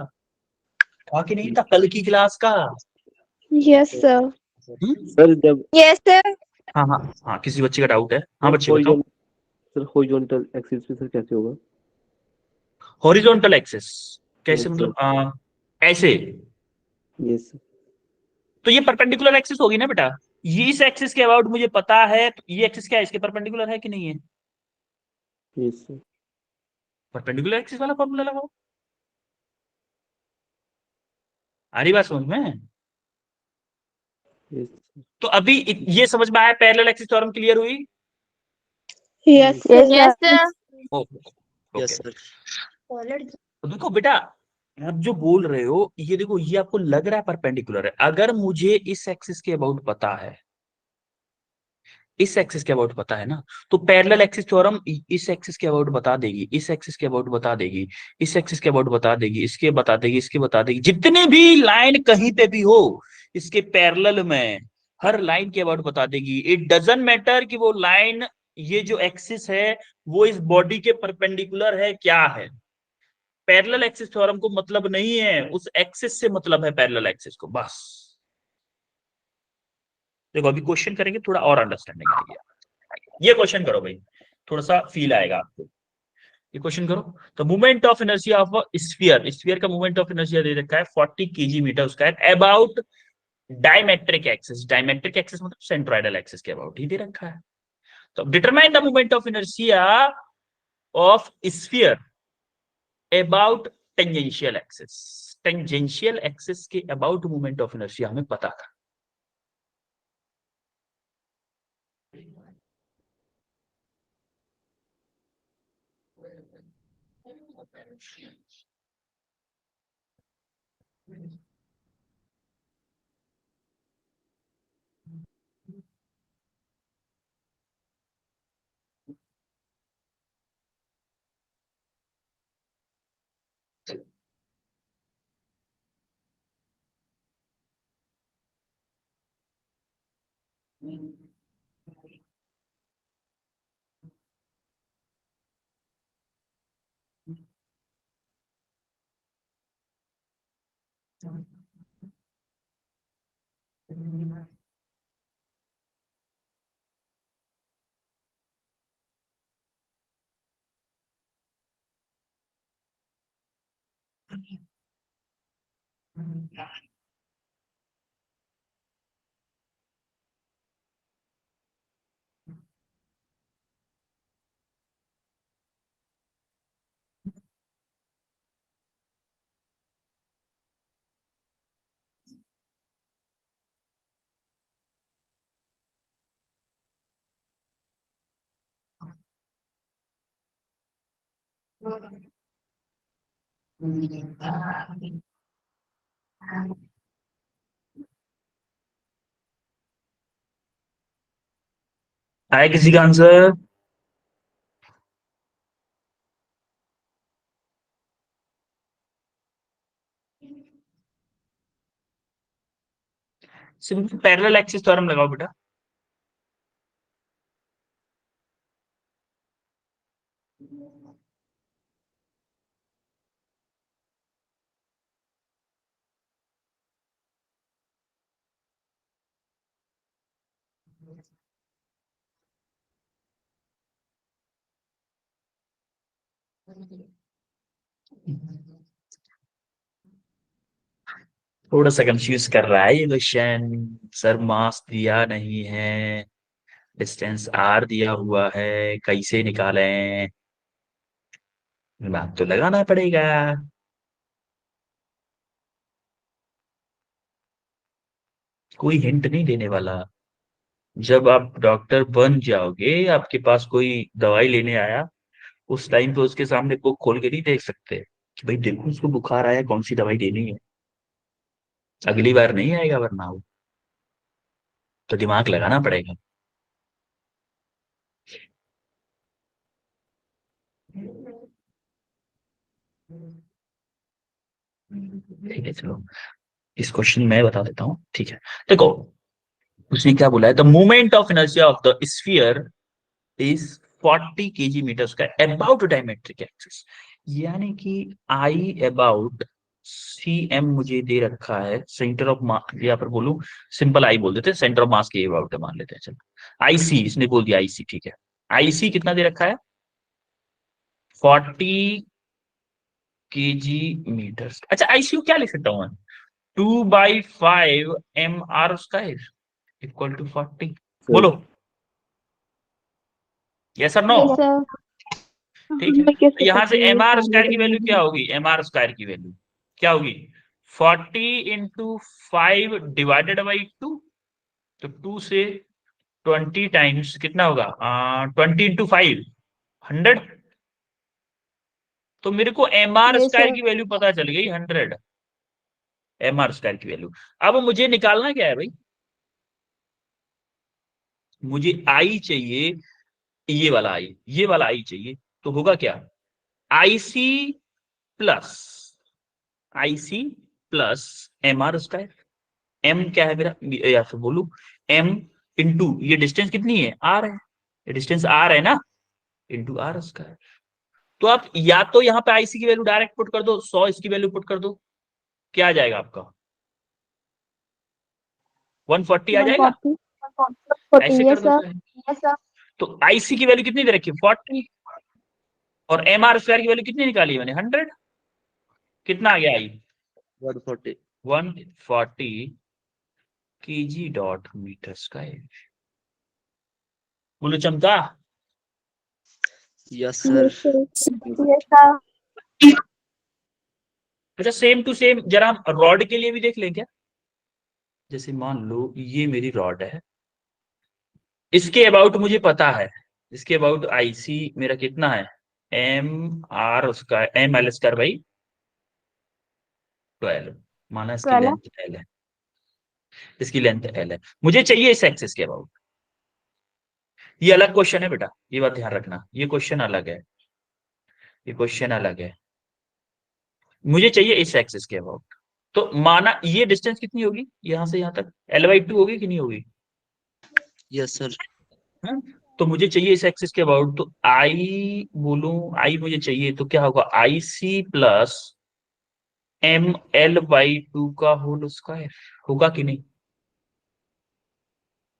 था कि नहीं था कल की क्लास का? Yes, sir. सर जब Yes, sir. हाँ हाँ हाँ, किसी बच्चे का डाउट है? हाँ बच्चे बताओ। सर हॉरिजॉन्टल एक्सिस पे सर कैसे होगा? हॉरिजॉन्टल एक्सिस कैसे, Yes, मतलब ऐसे, यस तो ये परपेंडिकुलर एक्सिस होगी ना बेटा, ये इस एक्सिस के अबाउट मुझे पता है, तो ये एक्सिस क्या है, इसके परपेंडिकुलर है कि नहीं है? यस सर परपेंडिकुलर एक्सिस वाला फॉर्मूला लगाओ, आ रही बात समझ में? यस तो अभी ये समझ में आया, पैरेलल एक्सिस थ्योरम क्लियर हुई? Yes, sir. Yes, sir. Okay. Yes sir तो देखो बेटा, आप जो बोल रहे हो ये देखो, ये आपको लग रहा है परपेंडिकुलर है, अगर मुझे इस एक्सिस के अबाउट पता है, इस एक्सिस के अबाउट पता है ना, तो पैरेलल एक्सिस थ्योरम इस एक्सिस के अबाउट बता देगी, इस एक्सिस के अबाउट बता देगी, इस एक्सिस के अबाउट बता देगी, इसके बता देगी, इसके बता देगी, जितने भी लाइन कहीं पे भी हो इसके पैरेलल में हर लाइन के अबाउट बता देगी। इट डजंट मैटर कि वो लाइन, ये जो एक्सिस है वो इस बॉडी के परपेंडिकुलर है क्या है, पैरेलल एक्सिस थ्योरम को मतलब नहीं है, उस एक्सिस से मतलब है पैरेलल एक्सिस को, बस। देखो अभी क्वेश्चन करेंगे, थोड़ा और अंडरस्टैंडिंग आएगी। ये क्वेश्चन करो भाई, थोड़ा सा फील आएगा आपको। ये क्वेश्चन करो, तो movement of inertia of sphere, sphere का मूवमेंट ऑफ इनर्शिया दे रखा है 40 kg metre square about diametric axis मतलब सेंट्रोइडल एक्सिस के अबाउट ही दे रखा है। तो determine the moment of inertia of sphere about tangential axis के अबाउट मोमेंट ऑफ इनर्शिया हमें पता था। आए किसी का answer? Simple parallel axis theorem लगाओ बेटा। थोड़ा सा कंफ्यूज कर रहा है ये क्वेश्चन। सर मास दिया नहीं है, डिस्टेंस आर दिया हुआ है, कैसे निकालें? बात तो लगाना पड़ेगा। कोई हिंट नहीं देने वाला। जब आप डॉक्टर बन जाओगे, आपके पास कोई दवाई लेने आया, उस टाइम पे उसके सामने बुक खोल के नहीं देख सकते कि भाई देखो उसको बुखार आया, कौन सी दवाई देनी है। अगली बार नहीं आएगा वरना वो। तो दिमाग लगाना पड़ेगा। ठीक है चलो, इस क्वेश्चन में बता देता हूँ। ठीक है, देखो उसने क्या बोला है, the movement of inertia of the sphere is 40 kg metre square about diametric axis. यानी कि आई अबाउट सी एम मुझे दे रखा है, सेंटर ऑफ मास यहाँ पर बोलूं, सिंपल आई बोल देते हैं, सेंटर ऑफ मास के अबाउट मान लेते हैं। चलो आईसी इसने बोल दिया, आईसी ठीक है। आईसी कितना दे रखा है? 40 kg मीटर। अच्छा आईसीयू क्या लिख सकता हूं मैं? 2/5 mr स्क्वायर इक्वल टू 40। बोलो यस और नो? Yes, sir. ठीक है, मैं कैसे तो यहां से करती हूँ एम आर फॉर्मूला स्क्वायर की वैल्यू क्या बनाना? होगी? एम आर स्क्वायर की वैल्यू क्या होगी? 40 × 5 ÷ 2। तो 2 से 20 टाइम्स कितना होगा? 20 × 5 100। तो मेरे को M R Yes, square sir. की वैल्यू पता चल गई 100। एम आर स्क्वायर की वैल्यू। अब मुझे निकालना क्या है भाई? मुझे आई चाहिए, ये वाला आई, ये वाला आई चाहिए। तो होगा क्या? IC plus IC plus M R square. M क्या है मेरा, या फिर बोलू एम इंटू ये डिस्टेंस कितनी है? आर है। ये डिस्टेंस आर है ना, इंटू आर स्क्वायर। तो आप या तो यहाँ पे आईसी की वैल्यू डायरेक्ट पुट कर दो, 100 इसकी वैल्यू पुट कर दो, क्या आ जाएगा आपका? 140 आ जाएगा। 140. ऐसे 140. कर Yes, दो sir. चाहे। तो आईसी की वैल्यू कितनी दे रखी है? 40। और एम आर स्क्वायर की वैल्यू कितनी निकाली है मैंने? 100। कितना आ गया आई? 140। 140 kg डॉट मीटर स्क्वायर। बोलो चमका। Yes sir. Yes, sir. Yes, sir. अच्छा सेम टू सेम जरा हम रॉड के लिए भी देख लें क्या। जैसे मान लो ये मेरी रॉड है, इसके अबाउट मुझे पता है, इसके अबाउट आईसी मेरा कितना है, एम आर उसका एम एल स्क्वायर बाई 12। माना इसकी 12 लेंथ एल है, इसकी लेंथ एल है, मुझे चाहिए इस एक्सिस के अबाउट। ये अलग क्वेश्चन है बेटा, ये बात ध्यान रखना, ये क्वेश्चन अलग है, ये क्वेश्चन अलग है। मुझे चाहिए इस एक्सिस के अबाउट। तो माना ये डिस्टेंस कितनी होगी यहां से यहां तक, L/2 होगी कि नहीं होगी। Yes sir. हाँ? तो मुझे चाहिए इस एक्सिस के अबाउट, तो आई बोलूं, आई मुझे चाहिए तो क्या होगा, आई सी प्लस ML/2 का होल स्क्वायर होगा कि नहीं।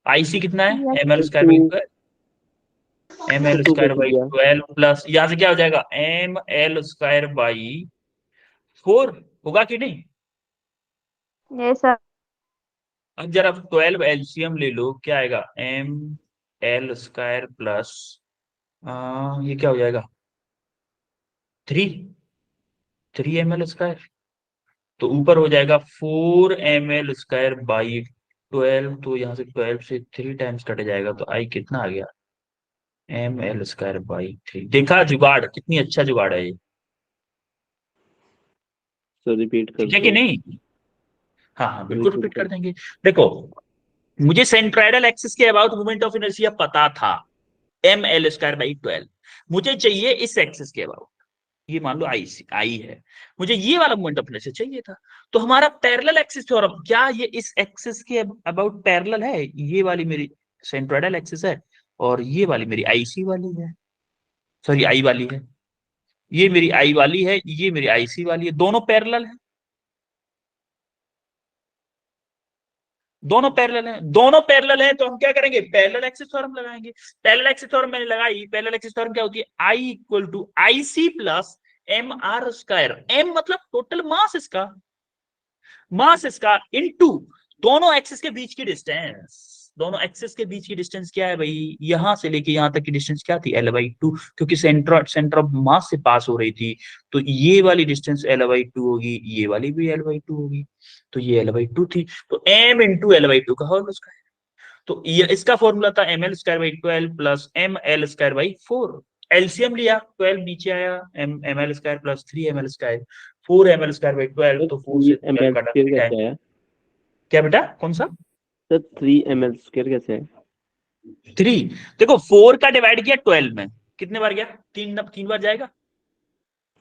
आईसी कितना है, Yes, M L sir square by 12, M L two square बच बाई गया। 12 प्लस यहां से क्या हो जाएगा, ML स्क्वायर बाई 4 होगा कि नहीं। yes, sir. अब जरा 12 एलसीएम ले लो, क्या आएगा, ML स्क्वायर प्लस ये क्या हो जाएगा, 3 ML स्क्वायर, तो ऊपर हो जाएगा 4 ML स्क्वायर बाई 12, तो यहाँ से 12 से 3 टाइम्स कट जाएगा, तो आई कितना आ गया, ML स्क्वायर बाई 3। देखा जुगाड़, कितनी अच्छा जुगाड़ है ये, सर रिपीट कर ठीक है कि दो। नहीं। हाँ हाँ बिल्कुल रिपीट रिपीट कर। कर देंगे। देखो मुझे सेंट्राइडल एक्सिस के अबाउट मोमेंट ऑफ इनर्शिया पता था, ML स्क्वायर बाई 12। मुझे चाहिए इस एक्सिस के अबाउट, ये मान लो आई है, मुझे ये वाला मोमेंट ऑफ इनर्शिया चाहिए था। तो हमारा पैरेलल एक्सिस थ्योरम, क्या ये इस एक्सिस के अबाउट पैरेलल है, ये वाली मेरी सेंट्रोइडल एक्सिस है और ये वाली मेरी आईसी वाली है, सॉरी आई वाली है, ये मेरी आई वाली है, ये मेरी आईसी वाली है, दोनों पैरेलल है, दोनों पैरेलल है, दोनों पैरेलल है, तो हम क्या करेंगे, पैरेलल एक्सिस थ्योरम लगाएंगे। पैरेलल एक्सिस थ्योरम मैंने लगाई, पैरेलल एक्सिस थ्योरम क्या होती है, I equal to I c plus M R square, m मतलब टोटल मास इसका इनटू दोनों एक्सिस के बीच की डिस्टेंस। दोनों एक्सिस के बीच की डिस्टेंस क्या है भाई, यहां से लेके यहां तक की डिस्टेंस क्या थी, L/2, क्योंकि सेंटर ऑफ मास से पास हो रही थी, तो ये वाली डिस्टेंस L/2 होगी, ये वाली भी L/2 होगी, तो ये L/2 थी, तो m इंटू L/2 का होल उसका है। तो ये इसका फॉर्मूला था ML square by 12 plus ML square by 4। LCM लिया, 12 नीचे आया, ML square plus 3 ML square, 4 ML square by 12, sir तो 4 से 12 3 ml काटा स्क्वायर 3 टाइम। कैसे आया। क्या बेटा कौन सा, सर 3 ml स्क्वायर कैसे है। 3, देखो 4 का डिवाइड किया 12 में, कितने बार गया, 3 बार जाएगा,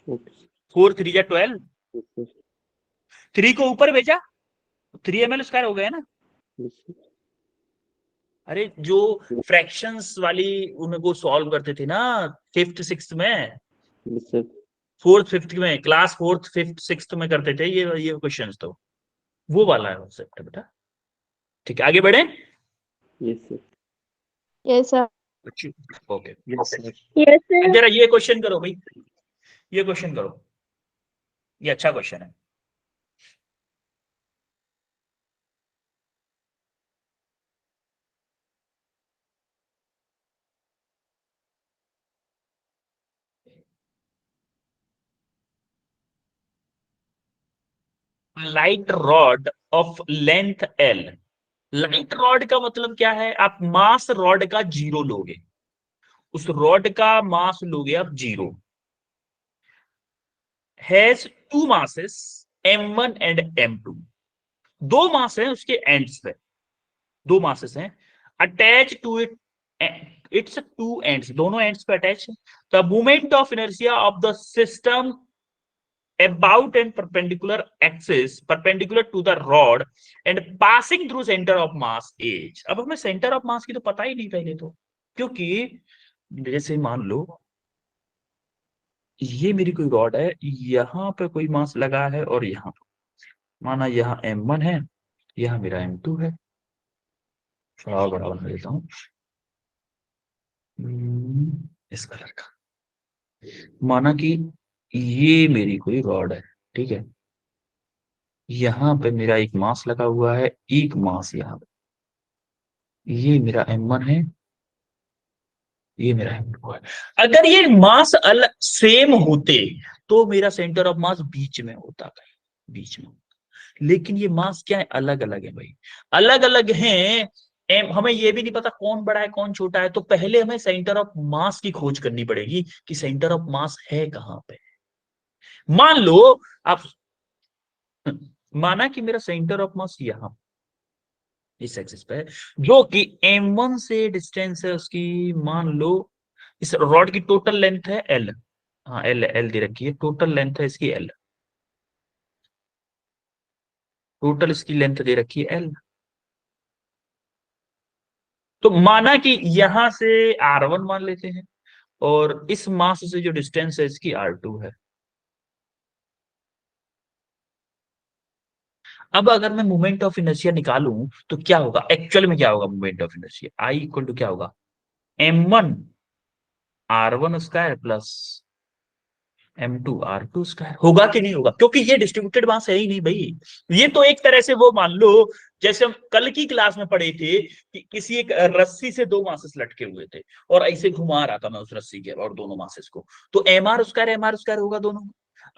ओके 4 3 जा 12, सर। 3 को ऊपर भेजा, 3 ML स्क्वायर हो गया ना। अरे जो फ्रैक्शंस वाली उनको सॉल्व करते थे ना, फिफ्थ सिक्स्थ में, सर फोर्थ फिफ्थ में, क्लास फोर्थ फिफ्थ सिक्स्थ में करते थे ये क्वेश्चंस, तो वो वाला है कॉन्सेप्ट बेटा। ठीक है आगे बढ़े। Yes sir. Yes, sir. Okay, yes sir. Yes, sir. जरा ये क्वेश्चन करो भाई, ये क्वेश्चन करो, ये अच्छा क्वेश्चन है। Light rod of length L, light rod का मतलब क्या है, आप मास रॉड का 0 लोगे, उस रॉड का मास लोगे आप 0, has 2 masses M1 and M2, दो मास है उसके एंड्स पे, दो मासेस हैं, attach to it, its two ends, दोनों एंड्स पे अटैच है। The moment of inertia of the system about and perpendicular to the rod and passing through center of mass H। अब हमें सेंटर ऑफ मास की तो पता ही नहीं पहले तो, क्योंकि जैसे मान लो ये मेरी कोई रॉड है, यहाँ पे कोई मास लगा है और यहाँ माना यहाँ M1 है, यहाँ मेरा M2 है, थोड़ा बड़ा बना देता हूँ इस कलर का, माना कि ये मेरी कोई रॉड है, ठीक है, यहाँ पे मेरा एक मास लगा हुआ है, एक मास यहाँ पे, ये मेरा m1 है, ये मेरा m2 है। अगर ये मास अलग सेम होते तो मेरा सेंटर ऑफ मास बीच में होता, कहीं बीच में। लेकिन ये मास क्या है, अलग अलग है भाई, अलग अलग हैं। हमें ये भी नहीं पता कौन बड़ा है कौन छोटा है, तो पहले हमें सेंटर ऑफ मास की खोज करनी पड़ेगी कि सेंटर ऑफ मास है कहां पे। मान लो आप, माना कि मेरा सेंटर ऑफ मास यहां इस एक्सिस पे है, जो कि m1 से डिस्टेंस है उसकी, मान लो इस रॉड की टोटल लेंथ है l, हाँ l, l दे रखी है, टोटल लेंथ है इसकी l, टोटल इसकी लेंथ दे रखी है l। तो माना कि यहां से r1 मान लेते हैं, और इस मास से जो डिस्टेंस है इसकी r2 है। अब अगर मैं मोमेंट ऑफ इनर्शिया निकालूं तो क्या होगा, एक्चुअल में क्या होगा, moment of inertia I equal to क्या होगा, m1 r1 square plus m2 r2 square, होगा कि नहीं होगा, क्योंकि ये डिस्ट्रीब्यूटेड मास है ही नहीं भाई। ये तो एक तरह से वो मान लो, जैसे हम कल की क्लास में पढ़े थे कि किसी एक रस्सी से दो मासेस लटके हुए थे और ऐसे घुमा रहा था मैं उस रस्सी के और दोनों मासेस को, तो एम आर स्क्वायर होगा दोनों।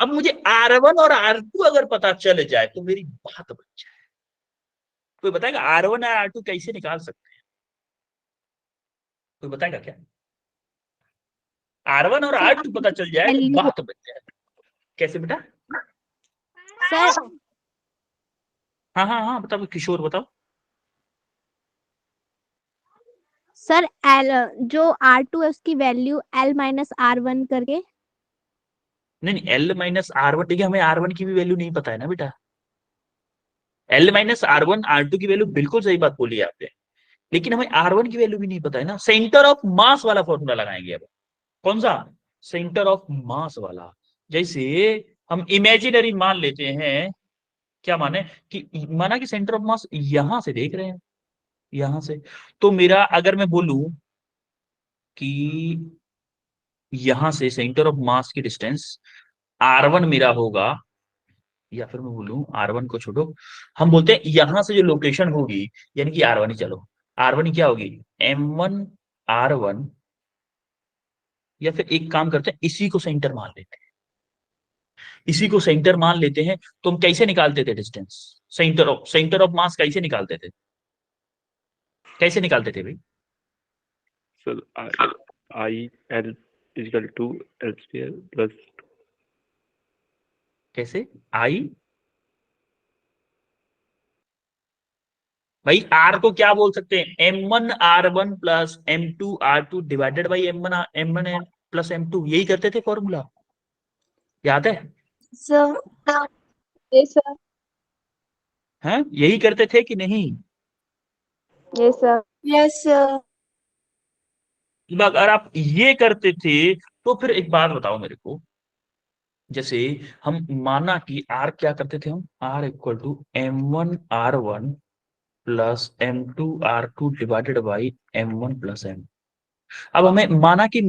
अब मुझे R1 और R2 अगर पता चल जाए तो मेरी बात बन जाए। कोई बताएगा R1 और R2 कैसे निकाल सकते हैं, कोई बताएगा क्या? R1 और R2 पता चल जाए तो वैल्यू बात बन जाए। कैसे बेटा? सर हाँ हाँ हाँ बताओ किशोर बताओ। सर एल जो R2 है उसकी वैल्यू L माइनस R1 करके। नहीं नहीं, L माइनस R1, देखिए हमें R1 की भी वैल्यू नहीं पता है ना बेटा। L माइनस R1 R2 की वैल्यू, बिल्कुल सही बात बोली है आपने, लेकिन हमें R1 की वैल्यू भी नहीं पता है ना। सेंटर ऑफ मास वाला फॉर्मूला लगाएंगे अब। कौन सा? सेंटर ऑफ मास वाला। जैसे हम इमेजिनरी मान लेते हैं, क्या माने कि माना कि सेंटर ऑफ मास यहां से देख रहे हैं, यहां से, तो मेरा अगर मैं बोलूं कि यहां से सेंटर ऑफ मास की डिस्टेंस R1 मेरा होगा, या फिर मैं बोलूं R1 को छोड़ो, हम बोलते हैं यहां से जो लोकेशन होगी, यानी कि R1 ही, चलो R1 ही क्या होगी, M1 R1, या फिर एक काम करते हैं इसी को सेंटर मान लेते हैं, इसी को सेंटर मान लेते हैं। तो हम कैसे निकालते थे डिस्टेंस, सेंटर ऑफ मास कैसे निकालते थे, कैसे निकालते थे भाई? Sir I L equal to L square plus, कैसे? आई, भाई आर को क्या बोल सकते हैं, M1 R1 plus M2 R2 divided by M1 plus M2, यही करते थे फॉर्मूला, याद है? Sir yes sir. हैं, यही करते थे कि नहीं? Yes sir. Yes sir. अगर आप ये करते थे तो फिर एक बात बताओ मेरे को, जैसे हम माना कि R क्या करते थे हम, R equal to M1 R1 plus M2 R2 divided by M1 plus M। अब हमें माना कि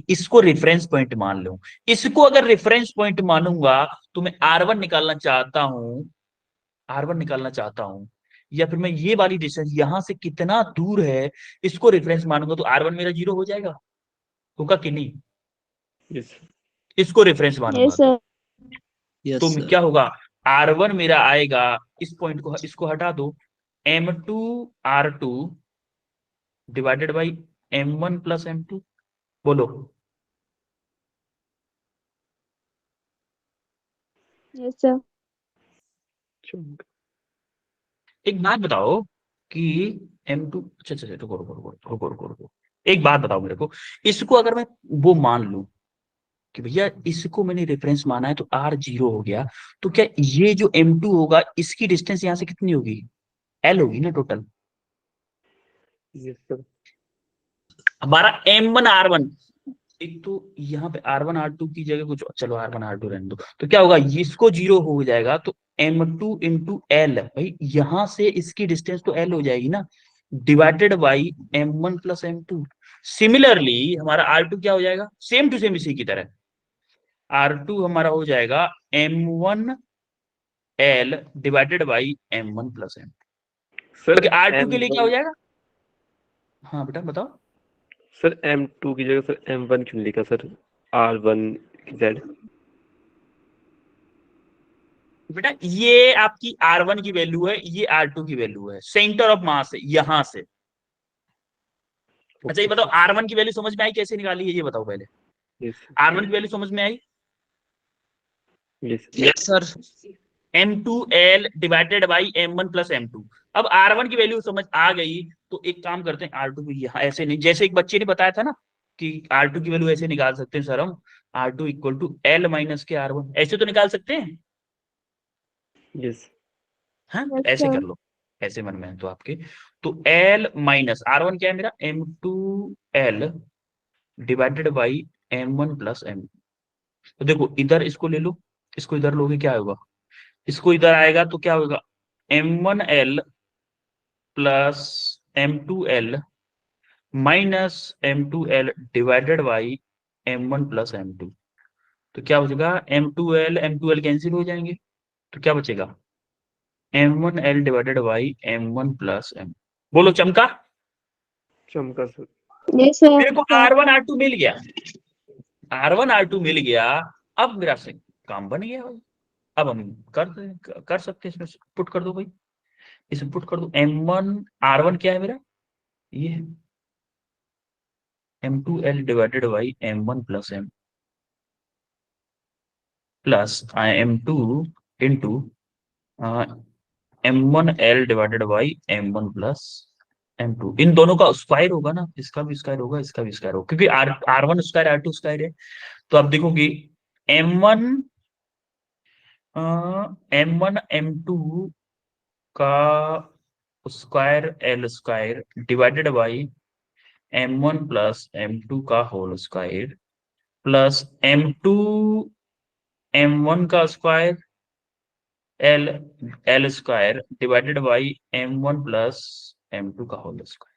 इसको रेफरेंस पॉइंट मान लो, इसको अगर रेफरेंस पॉइंट मानूंगा तो मैं R1 निकालना चाहता हूं, R1 निकालना चाहता हूं, या फिर मैं ये वाली डिस्टेंस यहां से कितना दूर है इसको रेफरेंस मानूंगा, तो R1 मेरा 0 हो जाएगा, होगा कि नहीं? यस इसको रेफरेंस मानूंगा यस तो सर। तो यस क्या सर, होगा, R1 मेरा आएगा, इस पॉइंट को इसको हटा दो, M2 R2 divided by M1 plus M2, बोलो। Yes sir. एक बात बताओ कि M2, अच्छा अच्छा अच्छा, रुको रुको रुको रुको रुको रुको, एक बात बताओ मेरे को, इसको अगर मैं वो मान लूं कि भैया इसको मैंने रेफरेंस माना है तो R 0 हो गया, तो क्या ये जो M2 होगा इसकी डिस्टेंस यहां से कितनी होगी, L होगी ना टोटल। यस सर, हमारा M1 R1, एक तो यहाँ पे R1 R2 की जगह कुछ, चलो R1 R2 रहने दो, तो क्या होगा, इसको 0 हो जाएगा तो M2 × L, भाई यहां से इसकी डिस्टेंस तो L हो जाएगी ना, divided by M1 plus M2। Similarly हमारा R2 क्या हो जाएगा, सेम टू सेम इसी की तरह, R2 हमारा हो जाएगा M1 L divided by M1 plus M। Sir R2 के लिए क्या हो M1 जाएगा? हाँ बेटा बताओ। सर M2 की जगह सर M1 क्यों लिखा सर? R1 Z। बेटा ये आपकी R1 की वैल्यू है, ये R2 की वैल्यू है, सेंटर ऑफ मास है यहां से। अच्छा ये बताओ R1 की वैल्यू समझ में आई, कैसे निकाली है ये बताओ पहले। यस R1 की वैल्यू समझ में आई? Yes sir M2L divided by M1 plus M2। अब R1 की वैल्यू समझ आ गई तो एक काम करते हैं, R2 को यहाँ ऐसे नहीं, जैसे एक बच्चे ने बताया था ना कि R2 की वैल्यू ऐसे निकाल सकते हैं सर हम, R2 equal to L minus के R1, ऐसे तो निकाल सकते हैं। यस हाँ Yes, ऐसे sir. कर लो, ऐसे मन में है तो आपके। तो L माइनस R1 क्या है मेरा, M2L divided by M1 plus M। तो देखो इधर इसको ले लो, इसको इधर लोगे क्या होगा, इसको इधर आएगा तो क्या होगा, M1L plus M2L minus M2L divided by M1 plus M2। तो क्या हो जाएगा, M2L कैंसिल हो जाएंगे, तो क्या बचेगा, M1L divided by M1 plus M। बोलो चमका। चमका सर। yes sir मेरे को R1 R2 मिल गया, R1 R2 मिल गया। अब मेरा से काम बन गया भाई। अब हम कर सकते हैं, इसमें पुट कर दो भाई, इसमें पुट कर दो। M1 R1 क्या है मेरा, ये है M2L divided by M1 plus M plus M2 into M1L divided by M1 plus M2। इन दोनों का स्क्वायर होगा ना, इसका भी स्क्वायर होगा, इसका भी स्क्वायर होगा, क्योंकि R1 स्क्वायर R2 स्क्वायर है। तो आप देखोगे M1 M1 M2 का square L square divided by M1 plus M2 का whole square plus M2 M1 का square L L square divided by M1 plus M2 का होल स्क्वायर।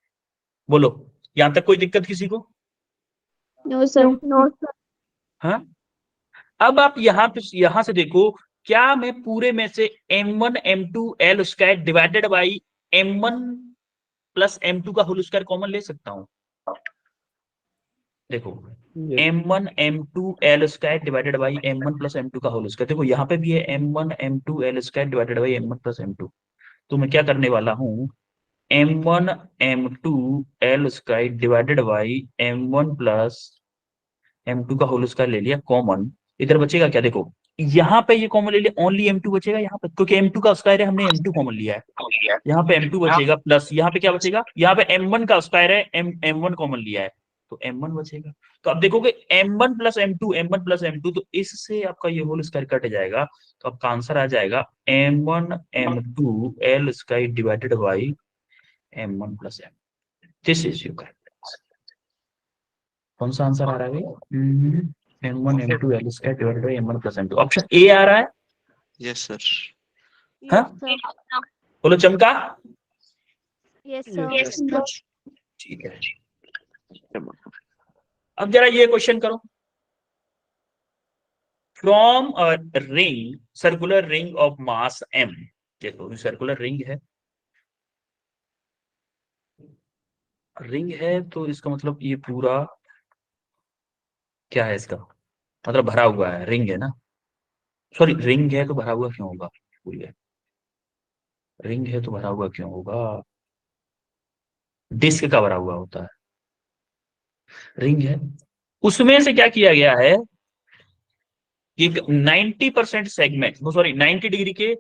बोलो यहां तक कोई दिक्कत किसी को? no sir No, sir. हाँ, अब आप यहां से देखो, क्या मैं पूरे में से M1 M2 L square divided by M1 plus M2 का होल स्क्वायर कॉमन ले सकता हूं? देखो yes M1 M2 L square divided by M1 plus M2 का होल स्क्वायर, देखो यहाँ पे भी है M1 M2 L square divided by M1 plus M2। तो मैं क्या करने वाला हूँ, M1 M2 L square divided by M1 plus M2 का होल स्क्वायर ले लिया कॉमन। इधर बचेगा क्या, देखो यहाँ पे ये कॉमन ले लिया, ओनली M2 बचेगा यहाँ पे, क्योंकि M2 का स्क्वायर है, हमने M2 कॉमन लिया है। यहाँ पे M2 बचेगा प्लस यहाँ पे क्या बचेगा, यहाँ पे M1 का स्क्वायर है, M1 कॉमन लिया है तो M1 बचेगा। तो अब देखोगे M1 प्लस M2 तो इससे आपका ये होल स्क्वायर कट जाएगा, तो आपका आंसर आ जाएगा M1 M2 L square divided by M1 plus M। This is your correct. कौन सा आंसर आ रहा है? M1 M2 L square divided by M1 plus M2, option A आ रहा है। Yes sir. हाँ Yes, sir. बोलो चमका। Yes, sir. yes sir ठीक है, अब जरा ये क्वेश्चन करो। From a ring, circular ring of mass m, देखो सर्कुलर रिंग है, रिंग है तो इसका मतलब ये पूरा क्या है, इसका मतलब भरा हुआ है, रिंग है ना, सॉरी रिंग है तो भरा हुआ क्यों होगा, भूल गया, रिंग है तो भरा हुआ क्यों होगा, डिस्क का भरा हुआ होता है, रिंग है। उसमें से क्या किया गया है, कि 90% सेगमेंट, सॉरी 90 डिग्री के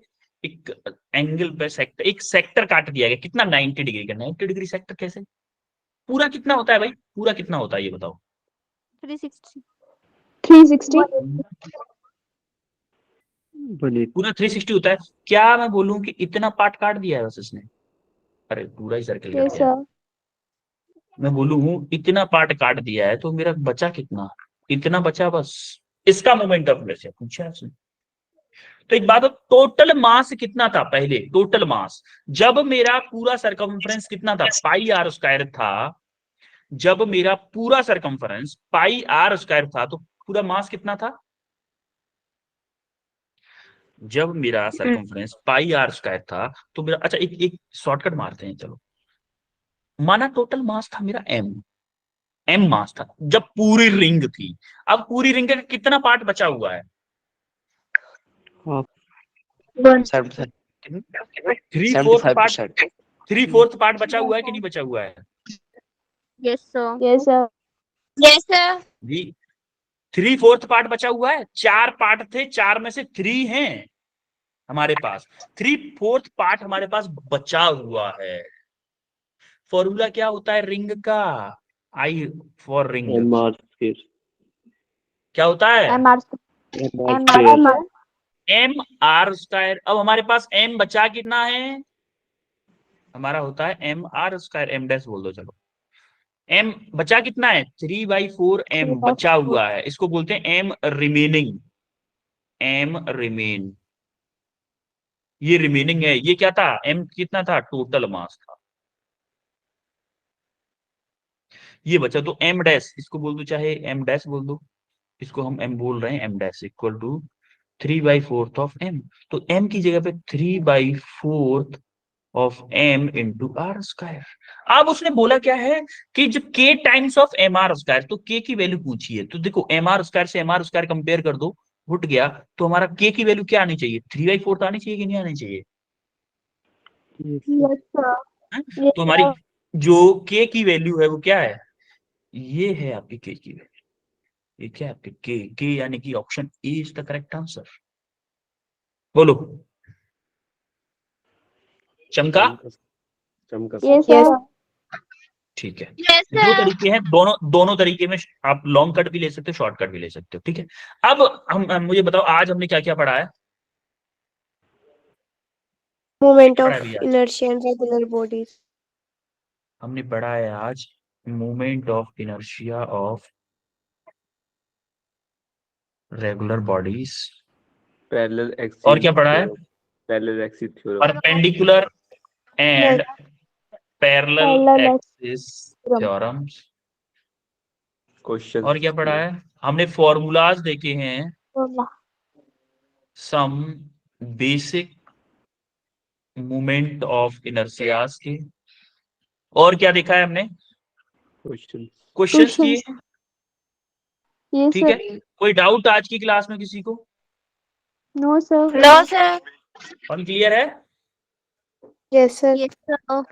एक एंगल पे सेक्टर, एक सेक्टर काट दिया गया, कितना 90 डिग्री का, 90 डिग्री सेक्टर कैसे, पूरा कितना होता है भाई, पूरा कितना होता है ये बताओ? 360. 360 बनी पूरा 360 होता है। क्या मैं बोलूं कि इतना पार्ट काट दिया है बस इसने, अरे पूरा ही सर्कल कट Yes, गया, sir. मैं बोलूं इतना पार्ट काट दिया है तो मेरा बचा कितना, इतना बचा बस, इसका मोमेंट ऑफ इनर्शिया पूछा है उसने। तो एक बात, टोटल मास कितना था पहले, टोटल मास जब मेरा पूरा सरकमफ्रेंस कितना था, पाई आर स्क्वायर था, जब मेरा पूरा सरकमफ्रेंस पाई आर स्क्वायर था तो पूरा मास कितना था, जब मेरा सर्कमफ्रेंस पाई आर स्क्वायर था तो मेरा, अच्छा एक शॉर्टकट मारते हैं चलो, माना टोटल मास था मेरा एम मास था जब पूरी रिंग थी। अब पूरी रिंग का कितना पार्ट बचा हुआ है? सर 3/4 पार्ट, 3/4 पार्ट बचा हुआ है कि नहीं बचा हुआ है? Yes sir. Yes, sir. Yes, sir. जी 3/4 पार्ट बचा हुआ है। 4 पार्ट थे, 4 में से 3 हैं हमारे पास, 3/4 पार्ट हमारे पास बचा हुआ है। फॉर्मूला क्या होता है रिंग का? I for ring MR square क्या होता है? MR. MR MR. Square M are square. अब हमारे पास एम बचा कितना है? हमारा होता है M are square, M dash बोल दो चलो। एम बचा कितना है? 3/4 एम बचा हुआ है, इसको बोलते हैं एम रिमेनिंग। एम रिमेन, ये रिमेनिंग है। ये क्या था? एम कितना था? टोटल मास था। ये बचा तो एम डैश, इसको बोल दो चाहे एम डैश बोल दो, इसको हम एम बोल रहे हैं, M dash equal to 3/4 of M. तो एम की जगह पे 3/4 of M into R square. अब उसने बोला क्या है कि जब K times of M are square, तो के की वैल्यू पूछी है। तो देखो एम आर स्क्वायर से एम आर स्क्वायर कंपेयर कर दो, उठ गया। तो हमारा के की वैल्यू क्या आनी चाहिए? 3/4 आनी चाहिए कि नहीं आनी चाहिए? Yes, sir. है? Yes, तो हमारी sir. जो के की वैल्यू है वो क्या है? ये है आपकी के की वैल्यू। ये क्या है आपके के यानी कि option A is the correct answer. बोलो चमका? चमका Yes, sir. ठीक है। Yes, दो sir. तरीके हैं, दोनों तरीके में आप लॉन्ग कट भी ले सकते हो, शॉर्ट कट भी ले सकते हो। ठीक है। अब मुझे बताओ आज हमने क्या क्या पढ़ा है? Movement पढ़ा of है भैया आज? inertia in regular bodies. हमने पढ़ा है आज movement of inertia of regular bodies. Parallel axis और क्या पढ़ा है? Parallel axis theorem perpendicular and parallel Parallel axis theorems. Question. और क्या पढ़ा है? हमने फॉर्मूलाज देखे हैं, some basic movement of inertias के। और क्या देखा है हमने? क्वेश्चन क्वेश्चंस किए हैं। Yes, ठीक sir. है। कोई डाउट आज की क्लास में किसी को? No, sir. No, sir. और क्लियर है? Yes, sir. Yes sir.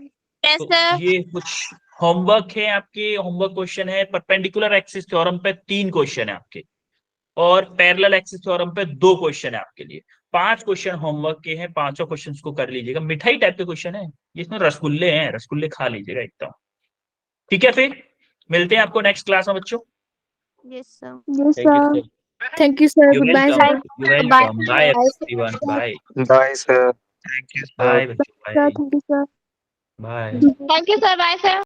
Yes, तो sir. ये कुछ होमवर्क है आपके, होमवर्क क्वेश्चन है। परपेंडिकुलर एक्सिस थ्योरम पे 3 क्वेश्चन है आपके, और पैरेलल एक्सिस थ्योरम पे 2 क्वेश्चन है आपके लिए। 5 क्वेश्चन होमवर्क के हैं, पांचों क्वेश्चंस को कर लीजिएगा। मिठाई टाइप के क्वेश्चन है, इसमें रसगुल्ले हैं, रसगुल्ले खा लीजिएगा एकदम। ठीक है, फिर मिलते हैं आपको नेक्स्ट क्लास में बच्चों। Yes sir. Yes, thank you sir. Sir. Thank you, sir. You Goodbye, welcome, sir. You welcome. Bye everyone, bye Bye, sir. Thank you, sir. Bye बच्चों, Sir, bye thank you, sir. Bye. Thank you, sir. Bye, sir.